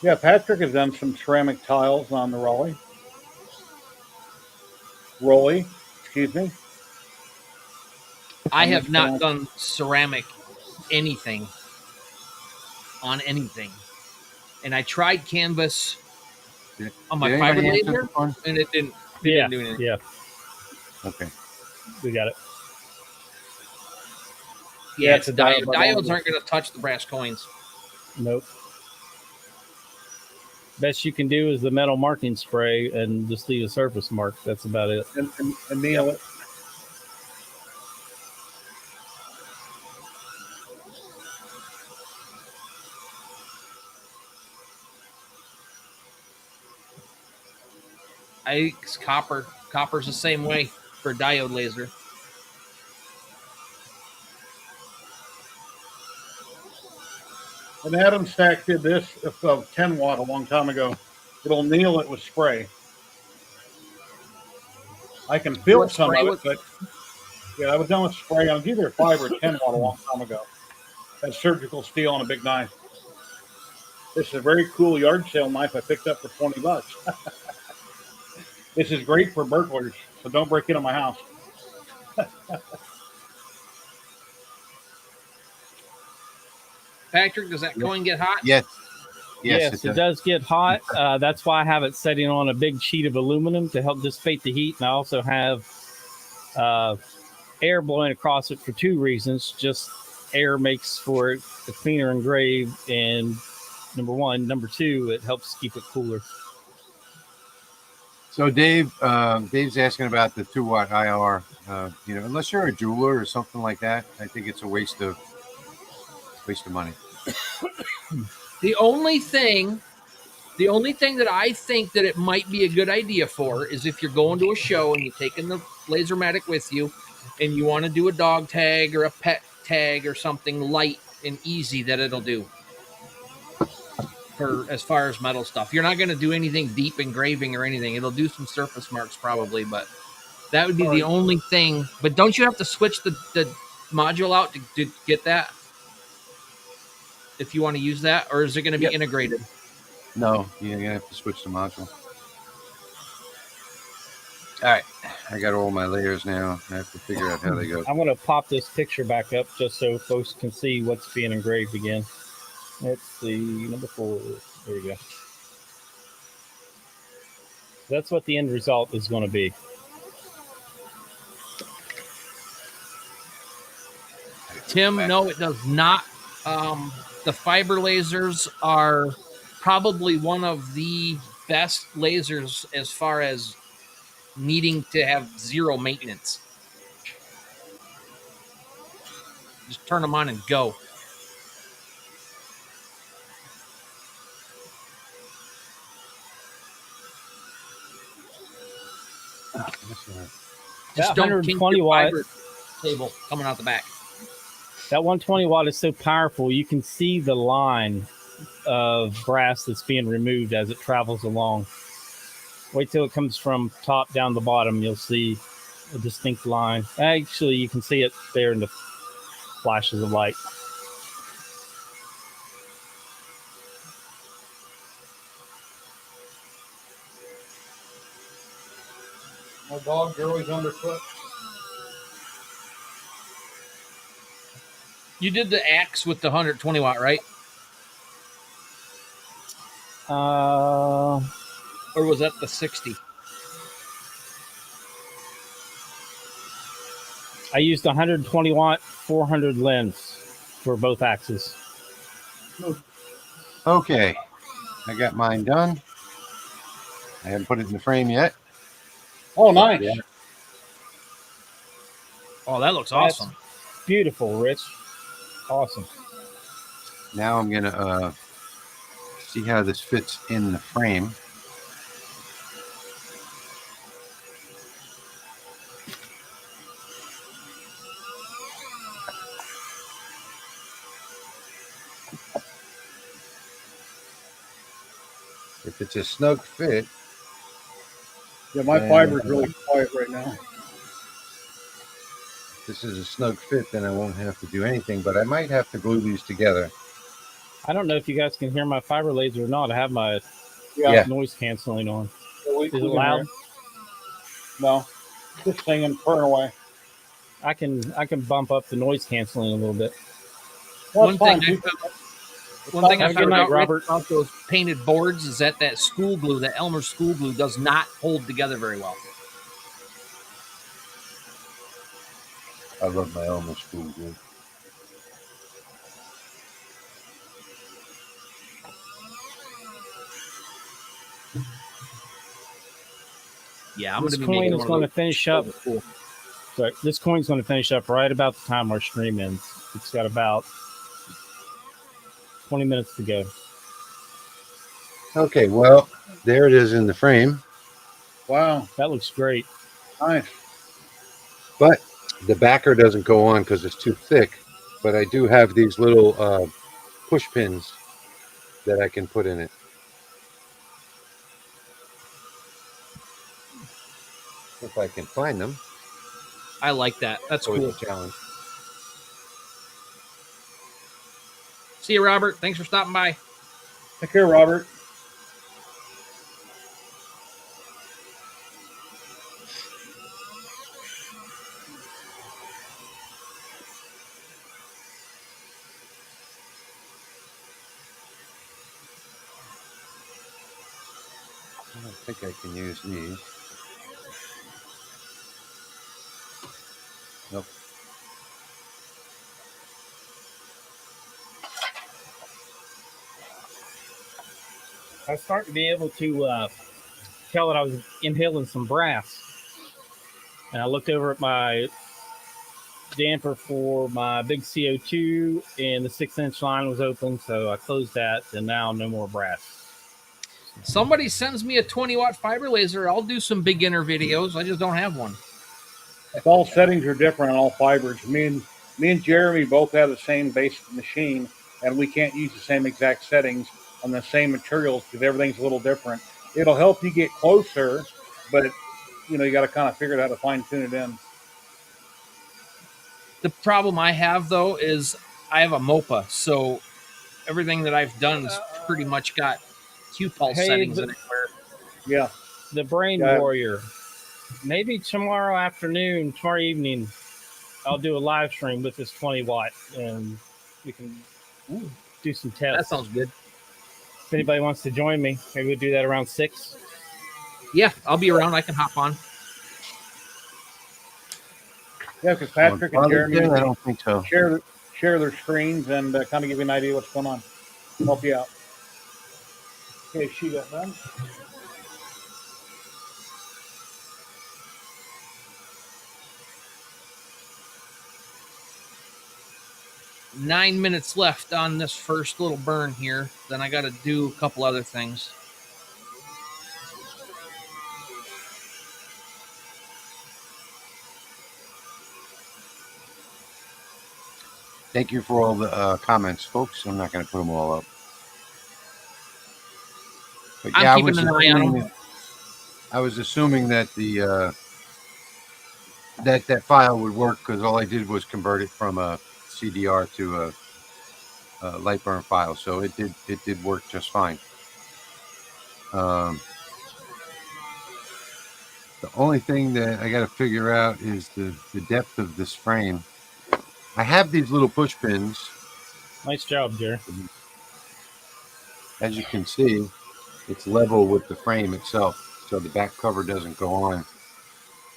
Yeah, Patrick has done some ceramic tiles on the Rolly, excuse me. I have not done ceramic anything on anything. And I tried canvas on my fiber laser, and it didn't do anything. Yeah. Okay. We got it. Yeah, it's diodes aren't going to touch the brass coins. Nope. Best you can do is the metal marking spray and just leave a surface mark. That's about it. And nail it. It's copper. Copper's the same way for a diode laser. And Adam Stack did this of 10 watt a long time ago. It'll nail it with spray. I can feel some of it, but yeah, I was done with spray on either 5 or 10 watt a long time ago. That's surgical steel on a big knife. This is a very cool yard sale knife I picked up for $20. This is great for burglars, so don't break into my house. Patrick, does that coin get hot? Yes. Yes, it does get hot. That's why I have it setting on a big sheet of aluminum to help dissipate the heat. And I also have air blowing across it for two reasons. Just air makes for it a cleaner engrave, and number one. Number two, it helps keep it cooler. So Dave's asking about the 2-watt IR. Unless you're a jeweler or something like that, I think it's a waste of money. The only thing that I think that it might be a good idea for is if you're going to a show and you're taking the LaserMATIC with you and you want to do a dog tag or a pet tag or something light and easy that it'll do for as far as metal stuff. You're not going to do anything deep engraving or anything. It'll do some surface marks probably, but that would be the only thing. But don't you have to switch the module out to get that? If you want to use that, or is it going to be integrated? No, you're going to have to switch the module. All right. I got all my layers now. I have to figure out how they go. I'm going to pop this picture back up just so folks can see what's being engraved again. Let's see, number 4. There you go. That's what the end result is going to be. Tim, no, it does not. The fiber lasers are probably one of the best lasers as far as needing to have zero maintenance. Just turn them on and go. Just don't kink your fiber cable coming out the back. That 120 watt is so powerful, you can see the line of brass that's being removed as it travels along. Wait till it comes from top down the bottom, you'll see a distinct line. Actually, you can see it there in the flashes of light. My dogs are always underfoot. You did the axe with the 120 watt, right? Or was that the 60? I used 120 watt 400 lens for both axes. Okay, I got mine done. I haven't put it in the frame yet. Oh, nice. Yeah. Oh, that looks That's awesome. beautiful, Rich. Awesome. Now I'm gonna see how this fits in the frame. If it's a snug fit, Yeah, my fiber's really quiet right now. this is a snug fit, then I won't have to do anything, but I might have to glue these together. I don't know if you guys can hear my fiber laser or not. I have my Yeah. noise canceling on. We Is it can hear loud? it. No, just singing, purring away. I can bump up the noise canceling a little bit. Well, One it's fine. thing I Good found night, out, Robert. Rick, about those painted boards is that school glue, that Elmer school glue, does not hold together very well. I love my Elmer school glue. Yeah, I'm This going to be coin making is one going to of those. finish up. Those are cool. Sorry, this coin's going to finish up right about the time our stream ends. It's got about 20 minutes to go. Okay, well, there it is in the frame, Wow, That looks great. nice. but the backer doesn't go on because it's too thick. But I do have these little push pins that I can put in it. If I can find them. I like that. That's Always cool. a challenge. See you, Robert. Thanks for stopping by. Take care, Robert. I don't think I can use these. Nope. I was starting to be able to tell that I was inhaling some brass. And I looked over at my damper for my big CO2, and the 6-inch line was open, so I closed that, and now no more brass. Somebody sends me a 20-watt fiber laser. I'll do some beginner videos. I just don't have one. All settings are different on all fibers. Me and Jeremy both have the same basic machine, and we can't use the same exact settings on the same materials because everything's a little different. It'll help you get closer, but you got to kind of figure out how to fine tune it in. The problem I have, though, is I have a MOPA, so everything that I've done is pretty much got Q-pulse settings in it. Yeah. The Brain Warrior. Maybe tomorrow evening, I'll do a live stream with this 20-watt, and we can do some tests. That sounds good. If anybody wants to join me, maybe we'll do that around 6. Yeah, I'll be around. I can hop on. Yeah, because Patrick and Jeremy, I don't think so. share their screens and kind of give you an idea what's going on. Help you out. Okay, she got done. Nine minutes left on this first little burn here. Then I got to do a couple other things. Thank you for all the comments, folks. I'm not going to put them all up. But yeah, I'm keeping an eye on them. I was assuming that the that file would work because all I did was convert it from a CDR to a Lightburn file, so it did work just fine. The only thing that I got to figure out is the depth of this frame. I have these little push pins. Nice job, Jerry. As you can see, it's level with the frame itself, so the back cover doesn't go on.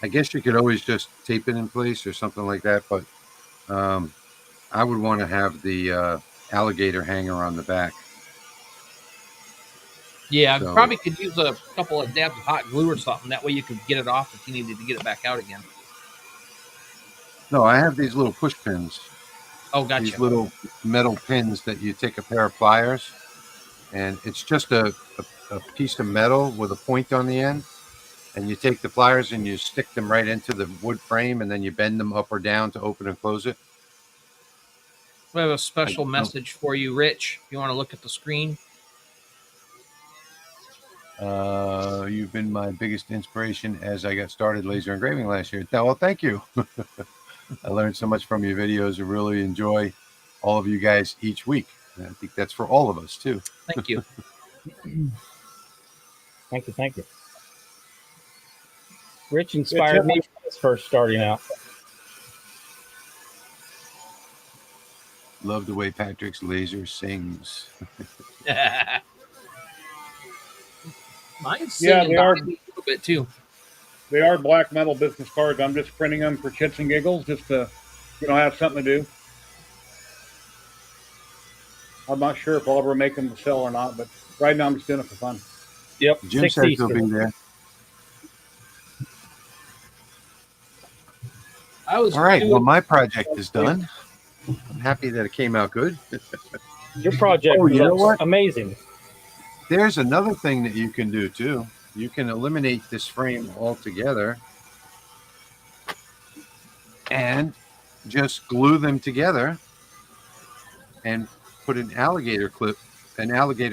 I guess you could always just tape it in place or something like that, but I would want to have the alligator hanger on the back. Yeah, So probably could use a couple of dabs of hot glue or something. That way you could get it off if you needed to get it back out again. no, I have these little push pins. Oh, gotcha. These little metal pins that you take a pair of pliers, and it's just a piece of metal with a point on the end, and you take the pliers and you stick them right into the wood frame, and then you bend them up or down to open and close it. We have a special I don't- message for you, Rich. If you want to look at the screen. You've been my biggest inspiration as I got started laser engraving last year. Well, thank you. I learned so much from your videos. I really enjoy all of you guys each week. And I think that's for all of us too. Thank you. Thank you. Rich inspired me when I was first starting out. Love the way Patrick's laser sings. Mine's singing a little bit too. They are black metal business cards. I'm just printing them for chits and giggles, just to, have something to do. I'm not sure if I'll ever make them to sell or not, but right now I'm just doing it for fun. Yep. Jim says he'll be there. All right. Well, my project is done. I'm happy that it came out good. Your project looks amazing. There's another thing that you can do too. You can eliminate this frame altogether and just glue them together and put an alligator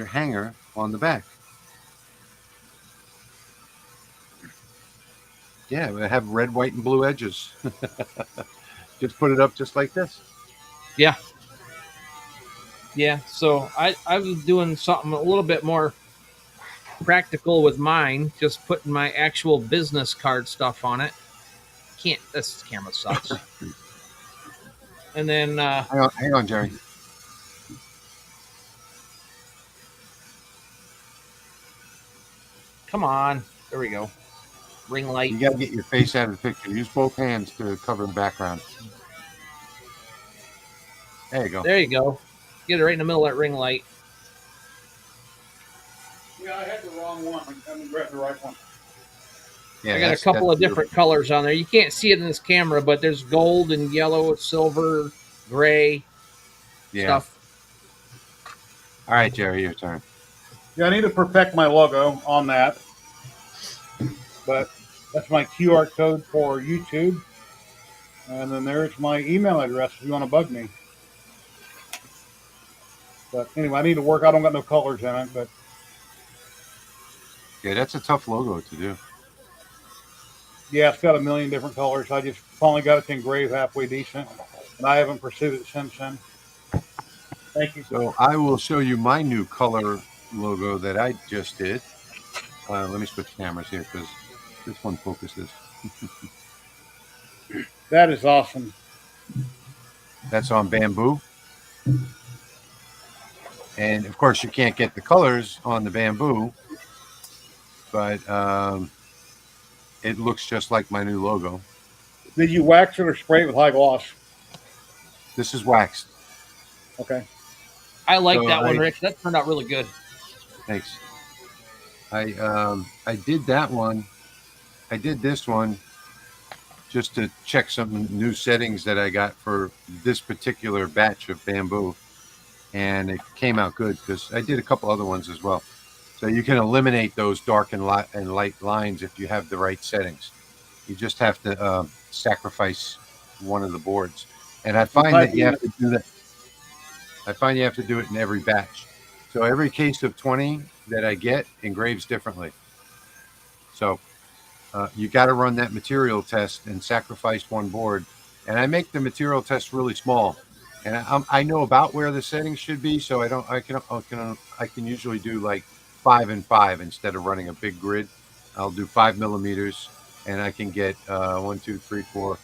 hanger on the back. Yeah, we have red, white, and blue edges. Just put it up just like this. Yeah. Yeah, so I was doing something a little bit more practical with mine, just putting my actual business card stuff on it. This camera sucks. And then hang on, Jerry. Come on. There we go. Ring light. You got to get your face out of the picture. Use both hands to cover the background. There you go. There you go. Get it right in the middle of that ring light. Yeah, I had the wrong one. I'm grabbing the right one. Yeah, I got a couple of different colors on there. You can't see it in this camera, but there's gold and yellow, silver, gray stuff. All right, Jerry, your turn. Yeah, I need to perfect my logo on that. But that's my QR code for YouTube. And then there's my email address if you want to bug me. But anyway, I need to work. I don't got no colors in it, but yeah, that's a tough logo to do. Yeah, it's got a million different colors. I just finally got it to engrave halfway decent, and I haven't pursued it since then. Thank you. So I will show you my new color logo that I just did. Let me switch cameras here because this one focuses. That is awesome. That's on bamboo. And of course, you can't get the colors on the bamboo, but it looks just like my new logo. Did you wax it or spray it with high gloss? This is waxed. Okay. I like that one, Rich. That turned out really good. Thanks. I did that one. I did this one just to check some new settings that I got for this particular batch of bamboo. And it came out good because I did a couple other ones as well. So you can eliminate those dark and light lines if you have the right settings. You just have to sacrifice one of the boards. And I find that you have to do that. I find you have to do it in every batch. So every case of 20 that I get engraves differently. So you got to run that material test and sacrifice one board. And I make the material test really small. And I know about where the settings should be, so I can usually do like 5 and 5 instead of running a big grid. I'll do 5 millimeters, and I can get 1, 2, 3, 4,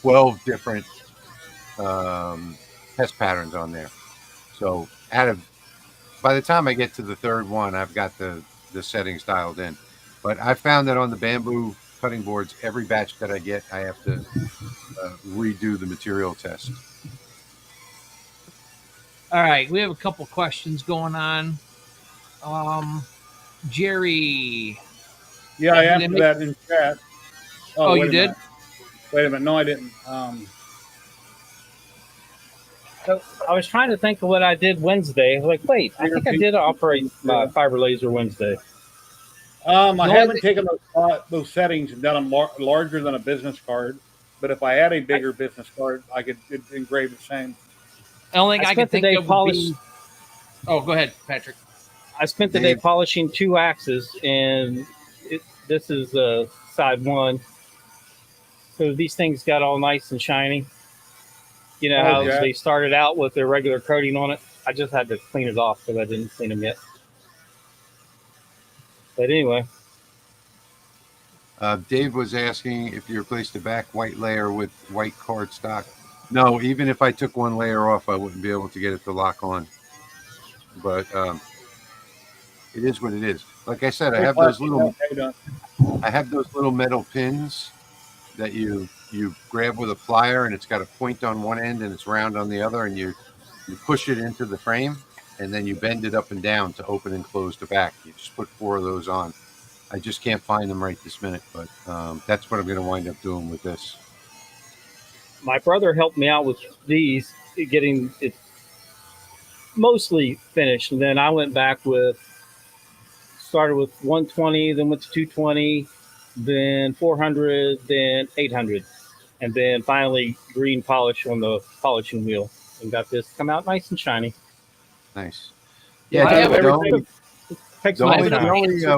12 different test patterns on there. So by the time I get to the third one, I've got the settings dialed in. But I found that on the bamboo cutting boards, every batch that I get, I have to redo the material test. All right, we have a couple questions going on. Jerry. Yeah, I Did they answered make- that in chat. Oh, wait you a did? minute. Wait a minute. No, I didn't. So I was trying to think of what I did Wednesday. I was like, wait, I think I did operate my fiber laser Wednesday. I only haven't taken those settings and done them larger than a business card. But if I had a bigger business card, I could engrave the same. The only thing I can spent the think day of would be. Oh, go ahead, Patrick. I spent the day polishing 2 axes, and this is side 1. So these things got all nice and shiny. You know how they started out with their regular coating on it? I just had to clean it off because I didn't clean them yet. But anyway. Dave was asking if you replaced the back white layer with white cardstock. No, even if I took one layer off, I wouldn't be able to get it to lock on. But it is what it is. Like I said, I have those little metal pins that you grab with a plier, and it's got a point on one end and it's round on the other, and you push it into the frame, and then you bend it up and down to open and close the back. You just put 4 of those on. I just can't find them right this minute, but that's what I'm going to wind up doing with this. My brother helped me out with these, getting it mostly finished, and then I went back started with 120, then went to 220, then 400, then 800, and then finally green polish on the polishing wheel, and got this come out nice and shiny. Nice. Yeah, the only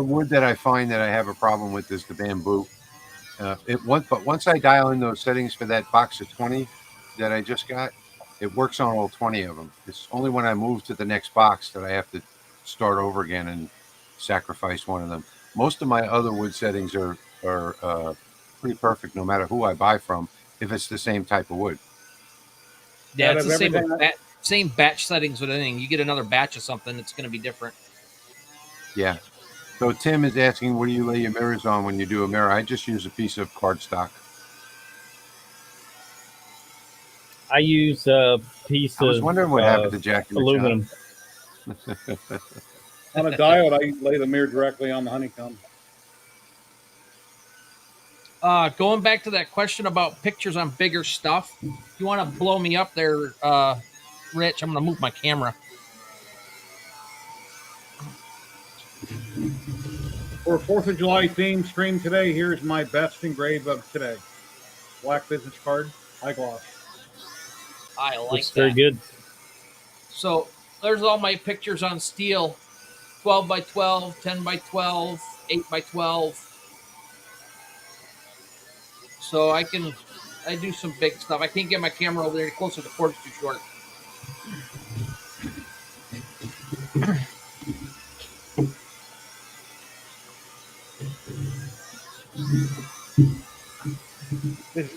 wood that I find that I have a problem with is the bamboo. But once I dial in those settings for that box of 20 that I just got, it works on all 20 of them. It's only when I move to the next box that I have to start over again and sacrifice one of them. Most of my other wood settings are pretty perfect, no matter who I buy from, if it's the same type of wood. Yeah, it's the same batch settings with anything. You get another batch of something, it's going to be different. Yeah. So Tim is asking, what do you lay your mirrors on when you do a mirror? I just use a piece of cardstock. I use a piece of. I was wondering what happened to Jack aluminum. On a diode, I lay the mirror directly on the honeycomb. Going back to that question about pictures on bigger stuff, if you want to blow me up there, Rich, I'm going to move my camera. For a 4th of July theme stream today, here's my best engrave of today. Black business card, high gloss. I like that. Very good. So there's all my pictures on steel. 12 by 12, 10 by 12, 8 by 12. So I do some big stuff. I can't get my camera over there closer. The cord's too short.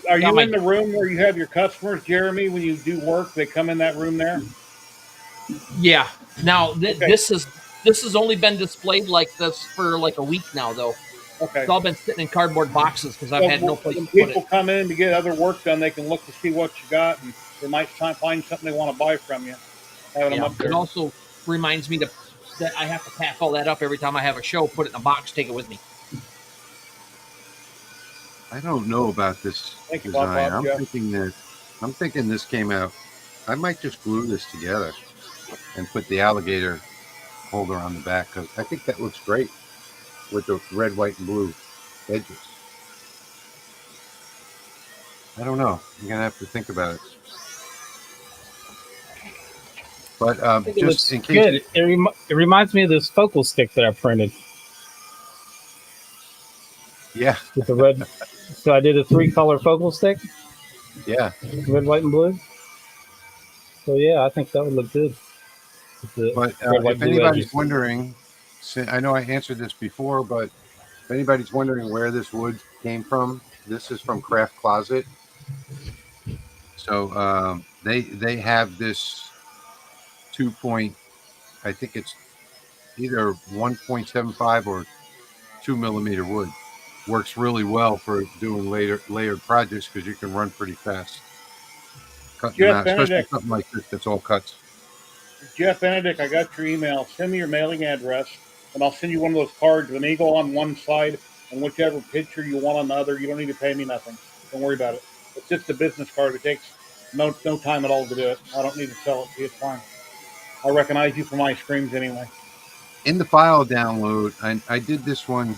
Are you in the room where you have your customers, Jeremy? When you do work, they come in that room there? Yeah. Now, this has only been displayed like this for like a week now, though. Okay. It's all been sitting in cardboard boxes because I've had no place to put it. People it. come in to get other work done, they can look to see what you got, and they might find something they want to buy from you. Having them up there. It also reminds me that I have to pack all that up every time I have a show, put it in a box, take it with me. I don't know about this design. I'm thinking this came out. I might just glue this together and put the alligator holder on the back, because I think that looks great with the red, white, and blue edges. I don't know. I'm gonna have to think about it. But just in case, good. It reminds me of this focal stick that I printed. Yeah. With the red. So I did a 3-color focal stick. Yeah. Red, white, and blue. So yeah, I think that would look good. But if anybody's wondering, I know I answered this before, but if anybody's wondering where this wood came from, this is from Craft Closet. So they have this 2 I think it's either 1.75 or 2 millimeter wood. works really well for doing layered projects because you can run pretty fast. Cutting them Jeff out, especially Benedict, something like this that's all cuts. Jeff Benedict, I got your email. Send me your mailing address, and I'll send you one of those cards with an eagle on one side and whichever picture you want on the other. You don't need to pay me nothing. Don't worry about it. It's just a business card. It takes no time at all to do it. I don't need to sell it to you. It's fine. I recognize you from ice creams anyway. In the file download, I did this one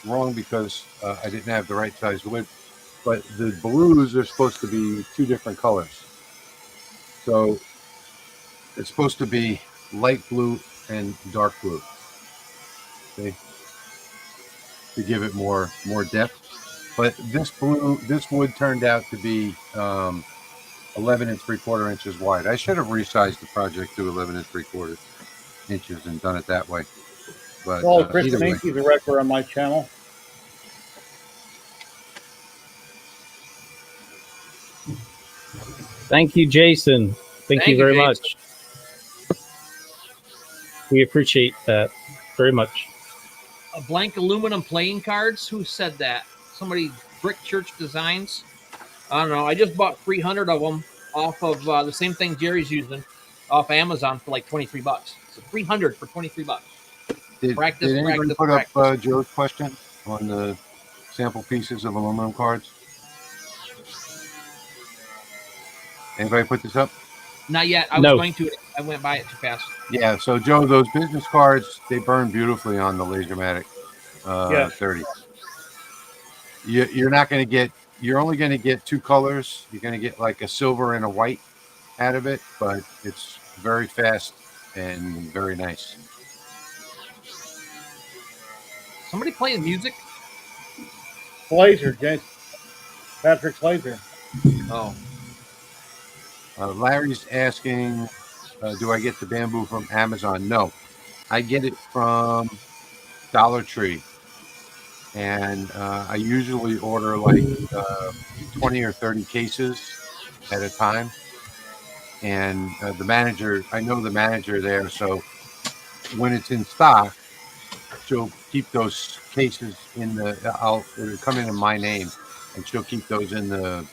wrong because I didn't have the right size wood, but the blues are supposed to be 2 different colors. So it's supposed to be light blue and dark blue. Okay, to give it more depth. But this wood turned out to be 11 3/4 inches wide. I should have resized the project to 11 3/4 inches and done it that way. But Well, Chris either way. Mankey's a wrecker on my channel. Thank you, Jason. Thank you very Jason. much. We appreciate that very much. Blank aluminum playing cards. Who said that? Somebody. Brick Church Designs. I don't know. I just bought 300 of them off of the same thing Jerry's using off Amazon for like $23. So 300 for $23. Did anybody put up Joe's question on the sample pieces of aluminum cards? Anybody put this up? Not yet. I was going to. I went by it too fast. Yeah. So Joe, those business cards, they burn beautifully on the LaserMATIC 30. You're not going to get. You're only going to get 2 colors. You're going to get like a silver and a white out of it, but it's very fast and very nice. Somebody playing music? Laser, Jason. Patrick's laser. Oh. Larry's asking, do I get the bamboo from Amazon? No, I get it from Dollar Tree. And I usually order like 20 or 30 cases at a time. And the manager, I know the manager there, so when it's in stock, she'll keep those cases in it'll come in my name, and she'll keep those in the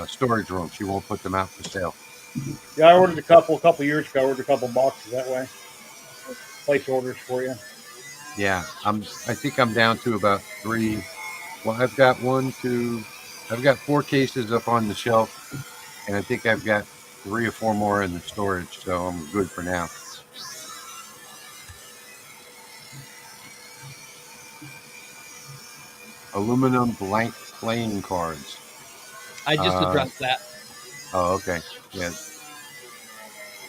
storage room. She won't put them out for sale. Yeah, I ordered a couple years ago. I ordered a couple boxes that way. Place orders for you. Yeah, I think I'm down to about 3. Well, I've got 4 cases up on the shelf, and I think I've got 3 or 4 more in the storage, so I'm good for now. Aluminum blank playing cards. I just addressed that. Oh, okay. Yeah.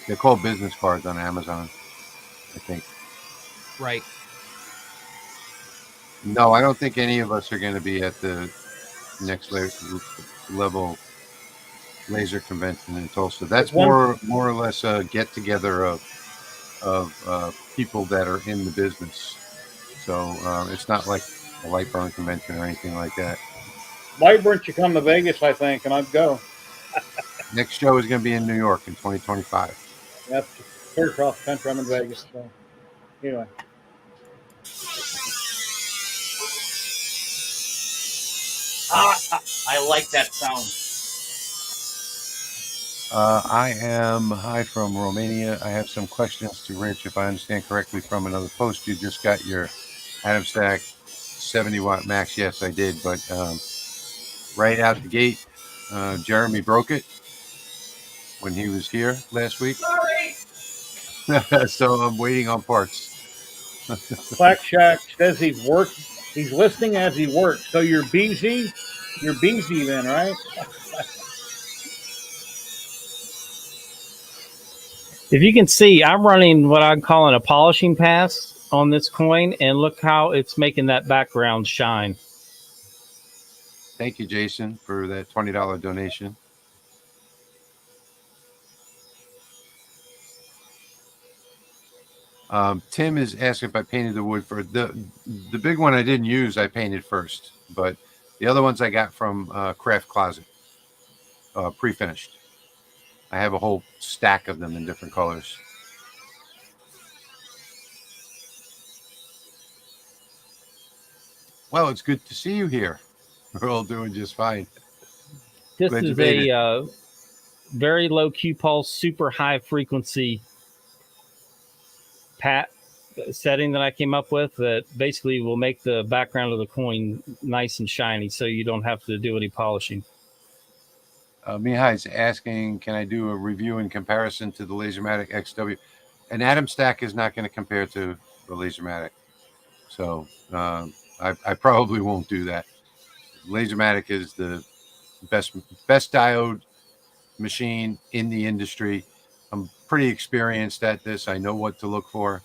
They're called business cards on Amazon, I think. Right. No, I don't think any of us are going to be at the next level laser convention in Tulsa. That's more or less a get together of people that are in the business. So it's not like a Lightburn convention or anything like that. Lightburn should come to Vegas, I think, and I'd go. Next show is going to be in New York in 2025. That's clear across the country. I'm in Vegas. So anyway. I like that sound. I am hi from Romania. I have some questions to Rich. If I understand correctly from another post, you just got your Adam Stack 70-watt max. Yes, I did. But right out the gate, Jeremy broke it when he was here last week. Sorry. So I'm waiting on parts. Black Shack says he's listening as he works. So you're busy. You're busy then, right? If you can see, I'm running what I'm calling a polishing pass on this coin, and look how it's making that background shine. Thank you, Jason, for that $20 donation. Tim is asking if I painted the wood for the big one I didn't use. I painted first, but the other ones I got from Craft Closet, pre-finished. I have a whole stack of them in different colors. Well, it's good to see you here. We're all doing just fine. This Glad you is made it. a very low Q pulse, super high frequency pat setting that I came up with that basically will make the background of the coin nice and shiny, so you don't have to do any polishing. Mihai's asking, can I do a review in comparison to the LaserMATIC XW? An atom stack is not going to compare to the LaserMATIC. So I probably won't do that. LaserMATIC is the best diode machine in the industry. I'm pretty experienced at this. I know what to look for,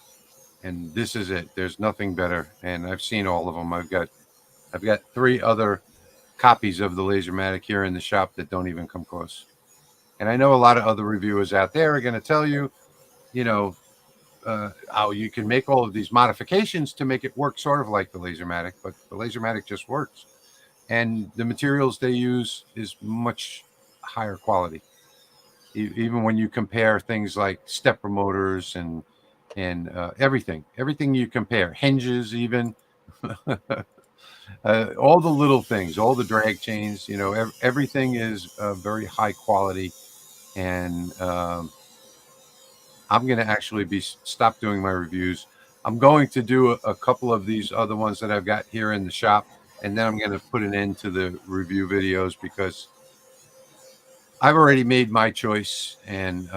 and this is it. There's nothing better, and I've seen all of them. I've got 3 other copies of the LaserMATIC here in the shop that don't even come close. And I know a lot of other reviewers out there are going to tell you, how you can make all of these modifications to make it work sort of like the LaserMATIC, but the LaserMATIC just works. And the materials they use is much higher quality. Even when you compare things like stepper motors and everything you compare, hinges even, all the little things, all the drag chains, everything is very high quality. And I'm going to actually stop doing my reviews. I'm going to do a couple of these other ones that I've got here in the shop, and then I'm going to put an end to the review videos because I've already made my choice, and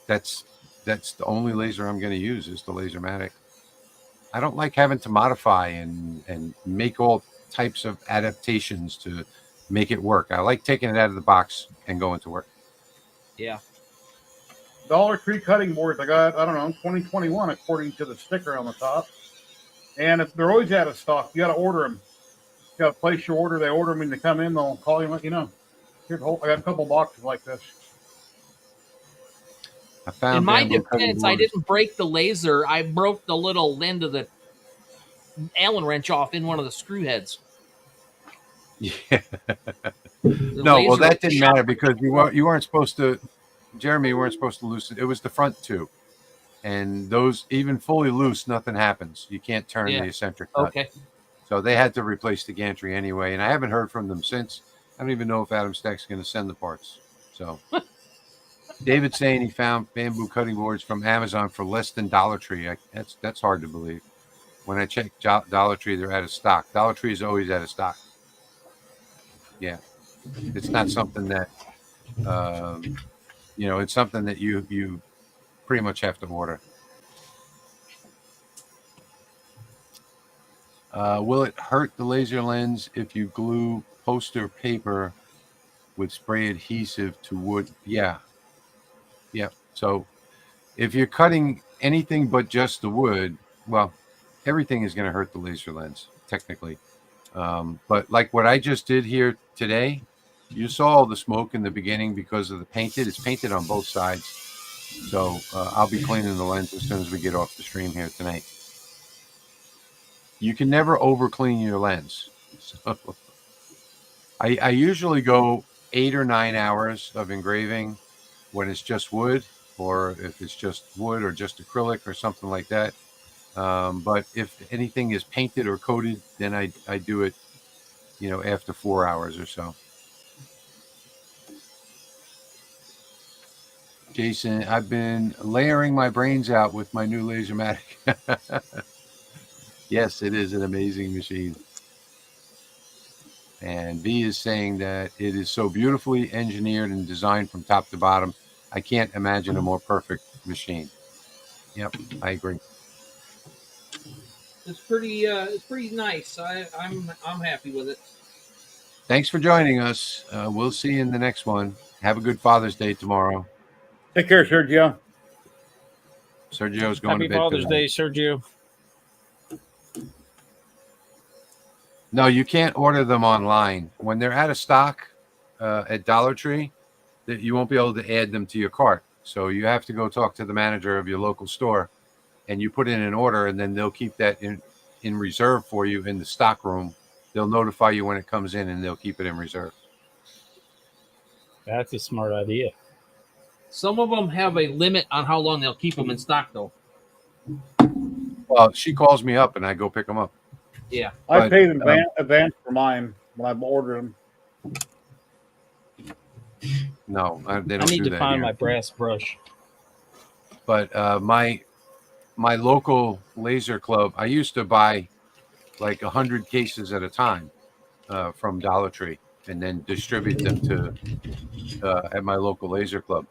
that's the only laser I'm going to use is the LaserMATIC. I don't like having to modify and make all types of adaptations to make it work. I like taking it out of the box and going to work. Yeah. Dollar Tree cutting boards I got, I don't know, 2021 according to the sticker on the top. And if they're always out of stock, you got to order them. You got to place your order. They order them when they come in. They'll call you and let you know. I got a couple boxes like this. I found in my bamboo cutting defense, I boards. didn't break the laser. I broke the little end of the Allen wrench off in one of the screw heads. Yeah. The No, well, laser that didn't shot. matter because you weren't supposed to, Jeremy, you weren't supposed to loosen. It was the front two. And those, even fully loose, nothing happens. You can't turn the eccentric nut. Okay. So they had to replace the gantry anyway. And I haven't heard from them since. I don't even know if Adam Stack's going to send the parts. So David's saying he found bamboo cutting boards from Amazon for less than Dollar Tree. That's hard to believe. When I check Dollar Tree, they're out of stock. Dollar Tree is always out of stock. Yeah. It's not something that, it's something that you pretty much have to order. Will it hurt the laser lens if you glue poster paper with spray adhesive to wood? Yeah. So if you're cutting anything but just the wood, well, everything is going to hurt the laser lens, technically. But like what I just did here today, you saw all the smoke in the beginning because of the painted. It's painted on both sides. So I'll be cleaning the lens as soon as we get off the stream here tonight. You can never over clean your lens. So I usually go 8 or 9 hours of engraving when it's just wood, or if it's just wood or just acrylic or something like that. But if anything is painted or coated, then I do it, after 4 hours or so. Jason, I've been layering my brains out with my new LaserMATIC. Yes, it is an amazing machine. And V is saying that it is so beautifully engineered and designed from top to bottom. I can't imagine a more perfect machine. Yep, I agree. It's pretty nice. I'm happy with it. Thanks for joining us. We'll see you in the next one. Have a good Father's Day tomorrow. Take care, Sergio. Sergio's going Happy to bed. Father's Day, Sergio. No, you can't order them online. When they're out of stock at Dollar Tree, that you won't be able to add them to your cart. So you have to go talk to the manager of your local store, and you put in an order, and then they'll keep that in reserve for you in the stock room. They'll notify you when it comes in, and they'll keep it in reserve. That's a smart idea. Some of them have a limit on how long they'll keep them in stock, though. Well, she calls me up, and I go pick them up. Yeah. I But, paid in advance for mine when I ordered them. No, they I don't need do to that find here. my brass brush. But my local laser club, I used to buy like 100 cases at a time from Dollar Tree, and then distribute them to at my local laser club.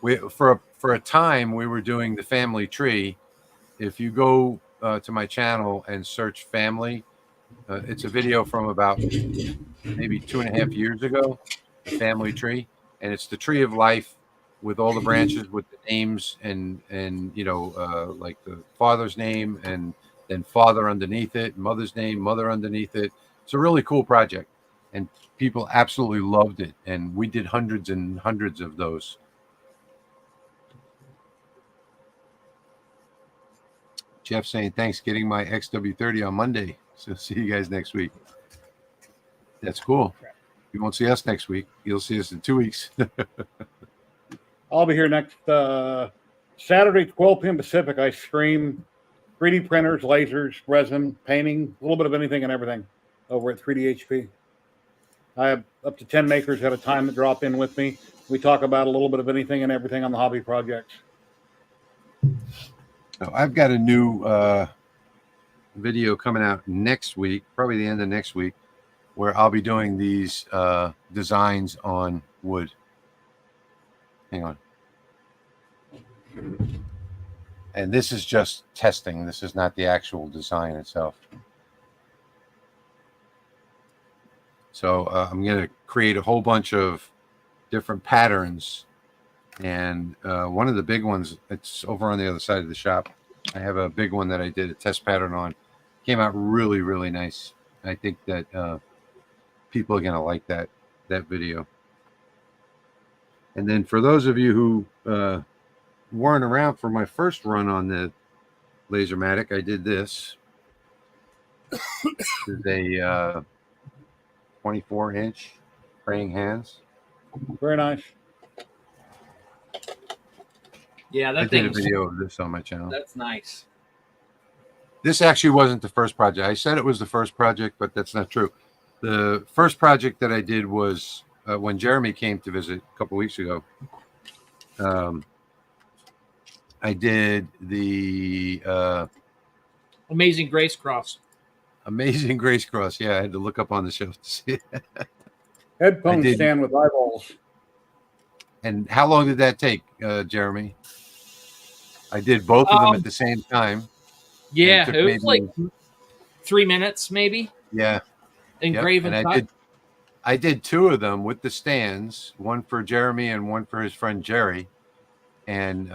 We for a time we were doing the family tree. If you go to my channel and search family, it's a video from about maybe 2.5 years ago, the family tree, and it's the tree of life with all the branches with the names and like the father's name and then father underneath it, mother's name, mother underneath it. It's a really cool project, and people absolutely loved it, and we did hundreds and hundreds of those. Jeff saying thanks, getting my XW30 on Monday, so see you guys next week. That's cool. You won't see us next week. You'll see us in 2 weeks. I'll be here next Saturday, 12 p.m. Pacific. I stream 3D printers, lasers, resin, painting, a little bit of anything and everything over at 3D HP. I have up to 10 makers at a time that drop in with me. We talk about a little bit of anything and everything on the hobby projects. So I've got a new video coming out next week, probably the end of next week, where I'll be doing these designs on wood. Hang on. And this is just testing. This is not the actual design itself. So I'm going to create a whole bunch of different patterns. And one of the big ones, it's over on the other side of the shop. I have a big one that I did a test pattern on. Came out really, really nice. I think that people are going to like that video. And then for those of you who weren't around for my first run on the LaserMATIC, I did this. This is a 24-inch praying hands. Very nice. Yeah, I that did a thing's video of this on my channel. that's nice. This actually wasn't the first project. I said it was the first project, but that's not true. The first project that I did was when Jeremy came to visit a couple weeks ago. I did the Amazing Grace Cross. Amazing Grace Cross. Yeah, I had to look up on the shelf to see it. Headphone stand with eyeballs. And how long did that take, Jeremy? I did both of them at the same time. Yeah, it was like 3 minutes, maybe. Yeah. Engraving. Yep. And I did two of them with the stands, one for Jeremy and one for his friend Jerry. And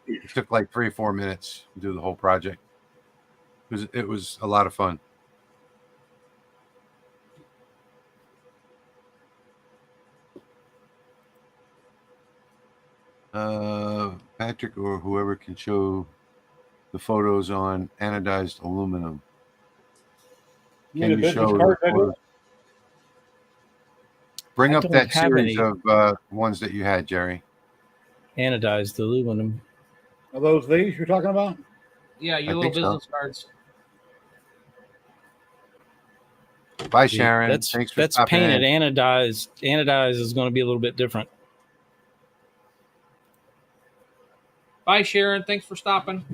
it took like 3 or 4 minutes to do the whole project. It was a lot of fun. Patrick or whoever can show the photos on anodized aluminum. Can you show the photos? Bring up that series of ones that you had, Jerry. Anodized aluminum. Are those these you're talking about? Yeah, your little business cards. Bye, Sharon. That's Thanks for painted in. anodized. Anodized is going to be a little bit different. Bye, Sharon. Thanks for stopping.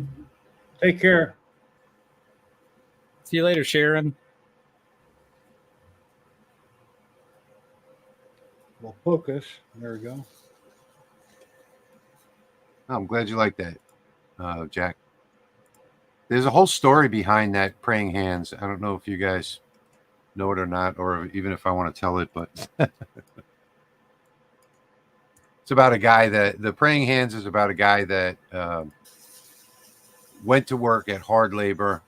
Take care. See you later, Sharon. We'll focus. There we go. Oh, I'm glad you like that, Jack. There's a whole story behind that praying hands. I don't know if you guys know it or not, or even if I want to tell it, but it's about a guy the praying hands is about a guy that went to work at hard labor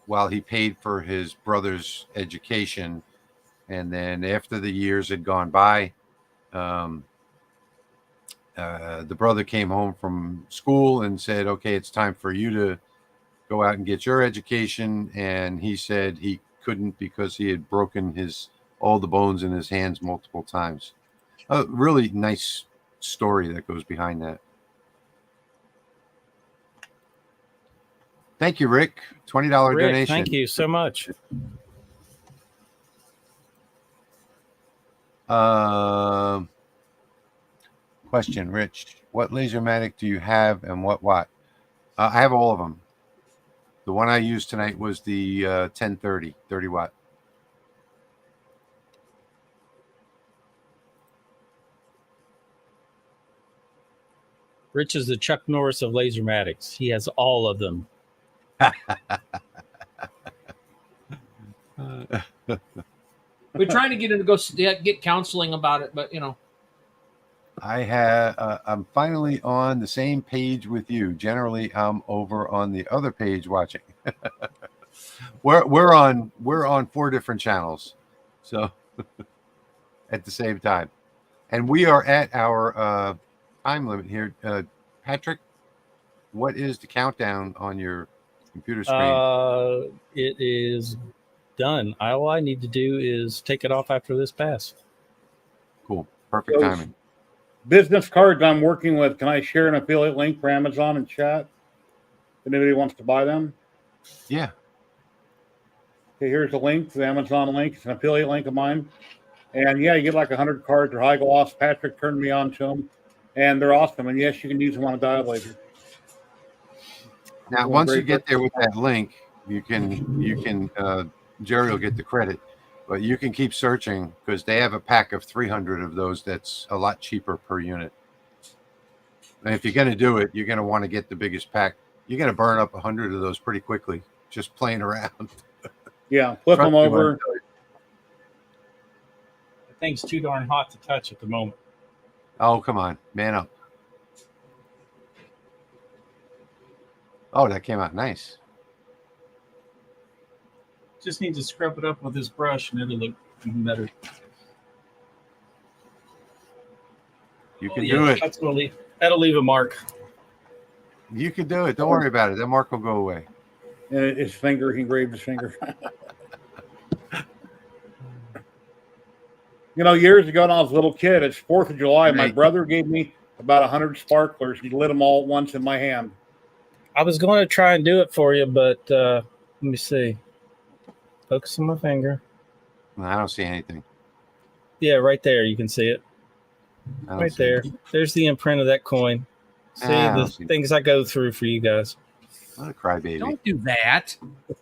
while he paid for his brother's education. And then after the years had gone by, the brother came home from school and said, okay, it's time for you to go out and get your education. And he said he couldn't because he had broken all the bones in his hands multiple times. A really nice story that goes behind that. Thank you, Rick. $20 Rick, donation. thank you so much. Question, Rich. What LaserMATIC do you have and what watt? I have all of them. The one I used tonight was the 1030, 30 watt. Rich is the Chuck Norris of LaserMATICs. He has all of them. We're trying to get him to go get counseling about it, but you know. I'm finally on the same page with you. Generally, I'm over on the other page watching. we're on 4 different channels, so at the same time, and we are at our time limit here. Patrick, what is the countdown on your computer screen? It is done. All I need to do is take it off after this pass. Cool, perfect Those timing. business cards I'm working with, can I share an affiliate link for Amazon in chat? If anybody wants to buy them? Yeah. Okay, here's the link, the Amazon link. It's an affiliate link of mine. And yeah, you get like 100 cards. They're high gloss. Patrick turned me on to them. And they're awesome. And yes, you can use them on a diode laser. Now, once you get there with that link, you can Jerry will get the credit, but you can keep searching because they have a pack of 300 of those. That's a lot cheaper per unit. And if you're going to do it, you're going to want to get the biggest pack. You're going to burn up 100 of those pretty quickly just playing around. Yeah, flip them over. The thing's too darn hot to touch at the moment. Oh, come on, man up. Oh, that came out nice. Just need to scrub it up with this brush and it'll look even better. You can do it. That'll leave a mark. You can do it. Don't worry about it. That mark will go away. And his finger, he engraved his finger. You know, years ago when I was a little kid, it's 4th of July. My brother gave me about 100 sparklers. He lit them all at once in my hand. I was going to try and do it for you, but let me see. Focus on my finger. No, I don't see anything. Yeah, right there. You can see it. Right there. Anything. There's the imprint of that coin. See the things I go through for you guys. What a crybaby. Don't do that.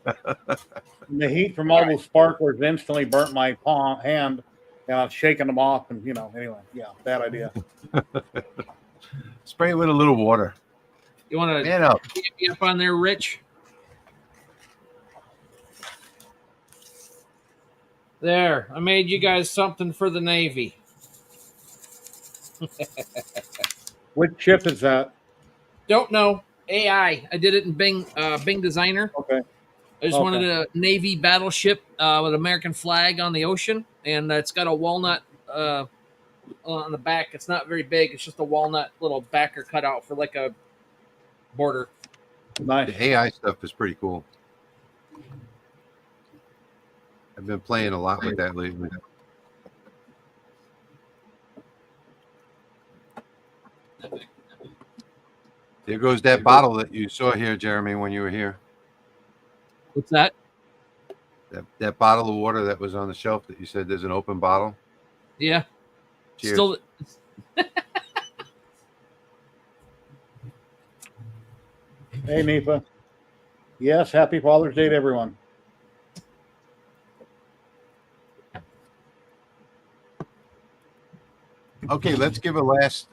And the heat from all those sparklers instantly burnt my palm hand, and I was shaking them off. And, you know, anyway, yeah, bad idea. Spray it with a little water. You want to Man up. get me up on there, Rich? There, I made you guys something for the Navy. Which chip is that? Don't know. AI. I did it in Bing Designer. Okay. I just wanted a Navy battleship with American flag on the ocean, and it's got a walnut on the back. It's not very big. It's just a walnut little backer cutout for like a border. Nice. The AI stuff is pretty cool. I've been playing a lot with that lately. There goes that bottle that you saw here, Jeremy, when you were here. What's that? That bottle of water that was on the shelf that you said there's an open bottle. Yeah. Cheers. Still. Hey, Nipa. Yes, happy Father's Day to everyone. Okay, let's give a last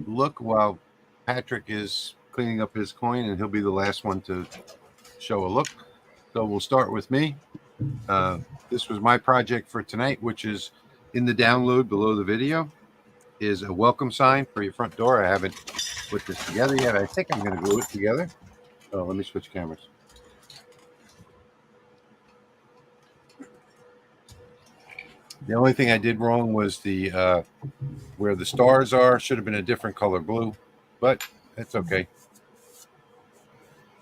look while Patrick is cleaning up his coin, and he'll be the last one to show a look. So we'll start with me. This was my project for tonight, which is in the download below the video, is a welcome sign for your front door. I haven't put this together yet. I think I'm going to glue it together. Oh, let me switch cameras. The only thing I did wrong was the where the stars are. Should have been a different color blue, but that's okay.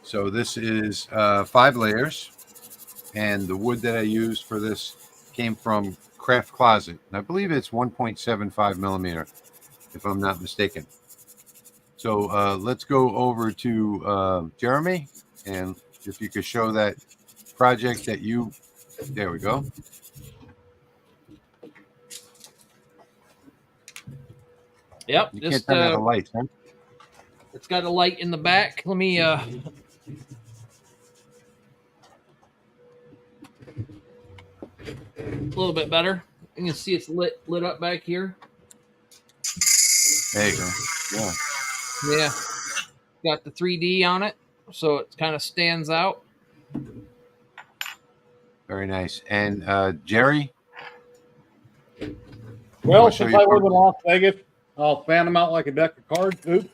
So this is 5 layers, and the wood that I used for this came from Craft Closet, and I believe it's 1.75 millimeter, if I'm not mistaken. So let's go over to Jeremy and if you could show that project that you, there we go. Yep. You Just can't turn out the lights, huh? it's got a light in the back. Let me a little bit better. You can see it's lit up back here. There you go. Yeah. Yeah. Got the 3D on it, so it kind of stands out. Very nice. And Jerry? Well, since I live in Las Vegas, I'll fan them out like a deck of cards. Oops.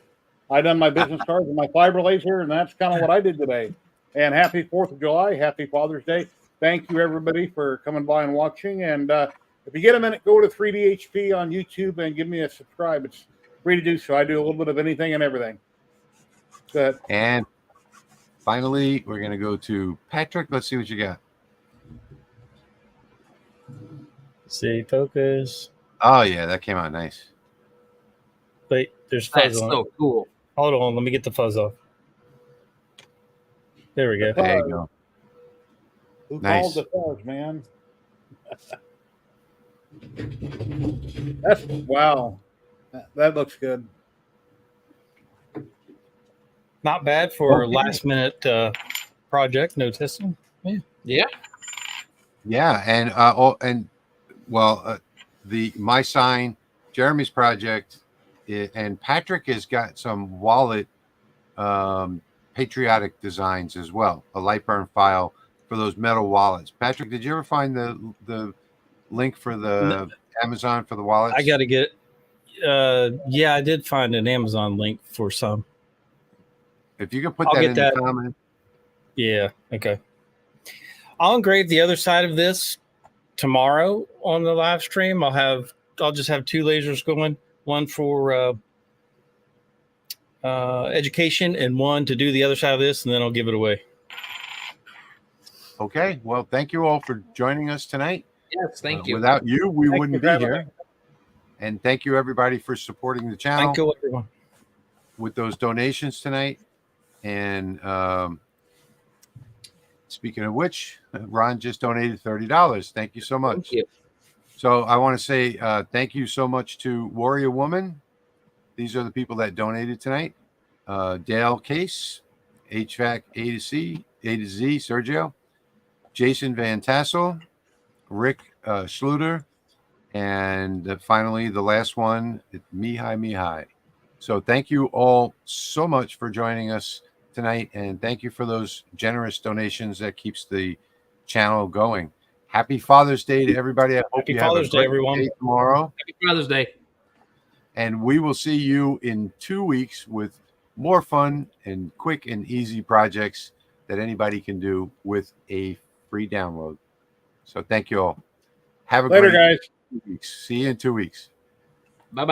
I done my business cards with my fiber laser, and that's kind of what I did today. And happy 4th of July. Happy Father's Day. Thank you, everybody, for coming by and watching. And if you get a minute, go to 3DHP on YouTube and give me a subscribe. It's free to do so. I do a little bit of anything and everything. But, and finally, we're going to go to Patrick. Let's see what you got. See, focus. Oh, yeah, that came out nice. Wait, there's fuzz That's on so it. cool. Hold on, let me get the fuzz off. There we go. There you go. who Nice. called the fuzz, man? That's wow. That looks good. Not bad for a Okay. last minute project. No testing. Yeah. Yeah. Yeah, and my sign, Jeremy's project, and Patrick has got some wallet patriotic designs as well. A Lightburn file for those metal wallets. Patrick, did you ever find the link for the Amazon for the wallets? I got to get it. Yeah, I did find an Amazon link for some. If you can put I'll that get in that. the comment. Yeah. Okay. I'll engrave the other side of this tomorrow on the live stream. I'll just have 2 lasers going, one for education and one to do the other side of this, and then I'll give it away. Okay. Well, thank you all for joining us tonight. Yes. Thank you. Without you, we Thank wouldn't you be for having here. me. And thank you, everybody, for supporting the channel Thank you, everyone. with those donations tonight. And speaking of which, Ron just donated $30. Thank you so much. Thank you. So I want to say thank you so much to Warrior Woman. These are the people that donated tonight. Dale Case, HVAC A to Z, Sergio, Jason Van Tassel, Rick Schluter, and finally the last one, Mihai. So thank you all so much for joining us tonight, and thank you for those generous donations that keeps the channel going. Happy Father's Day to everybody. I hope Happy you Father's have a Day, great everyone. day tomorrow. Happy Father's Day. And we will see you in 2 weeks with more fun and quick and easy projects that anybody can do with a free download. So thank you all. Have a Later, great guys. 2 weeks. See you in 2 weeks.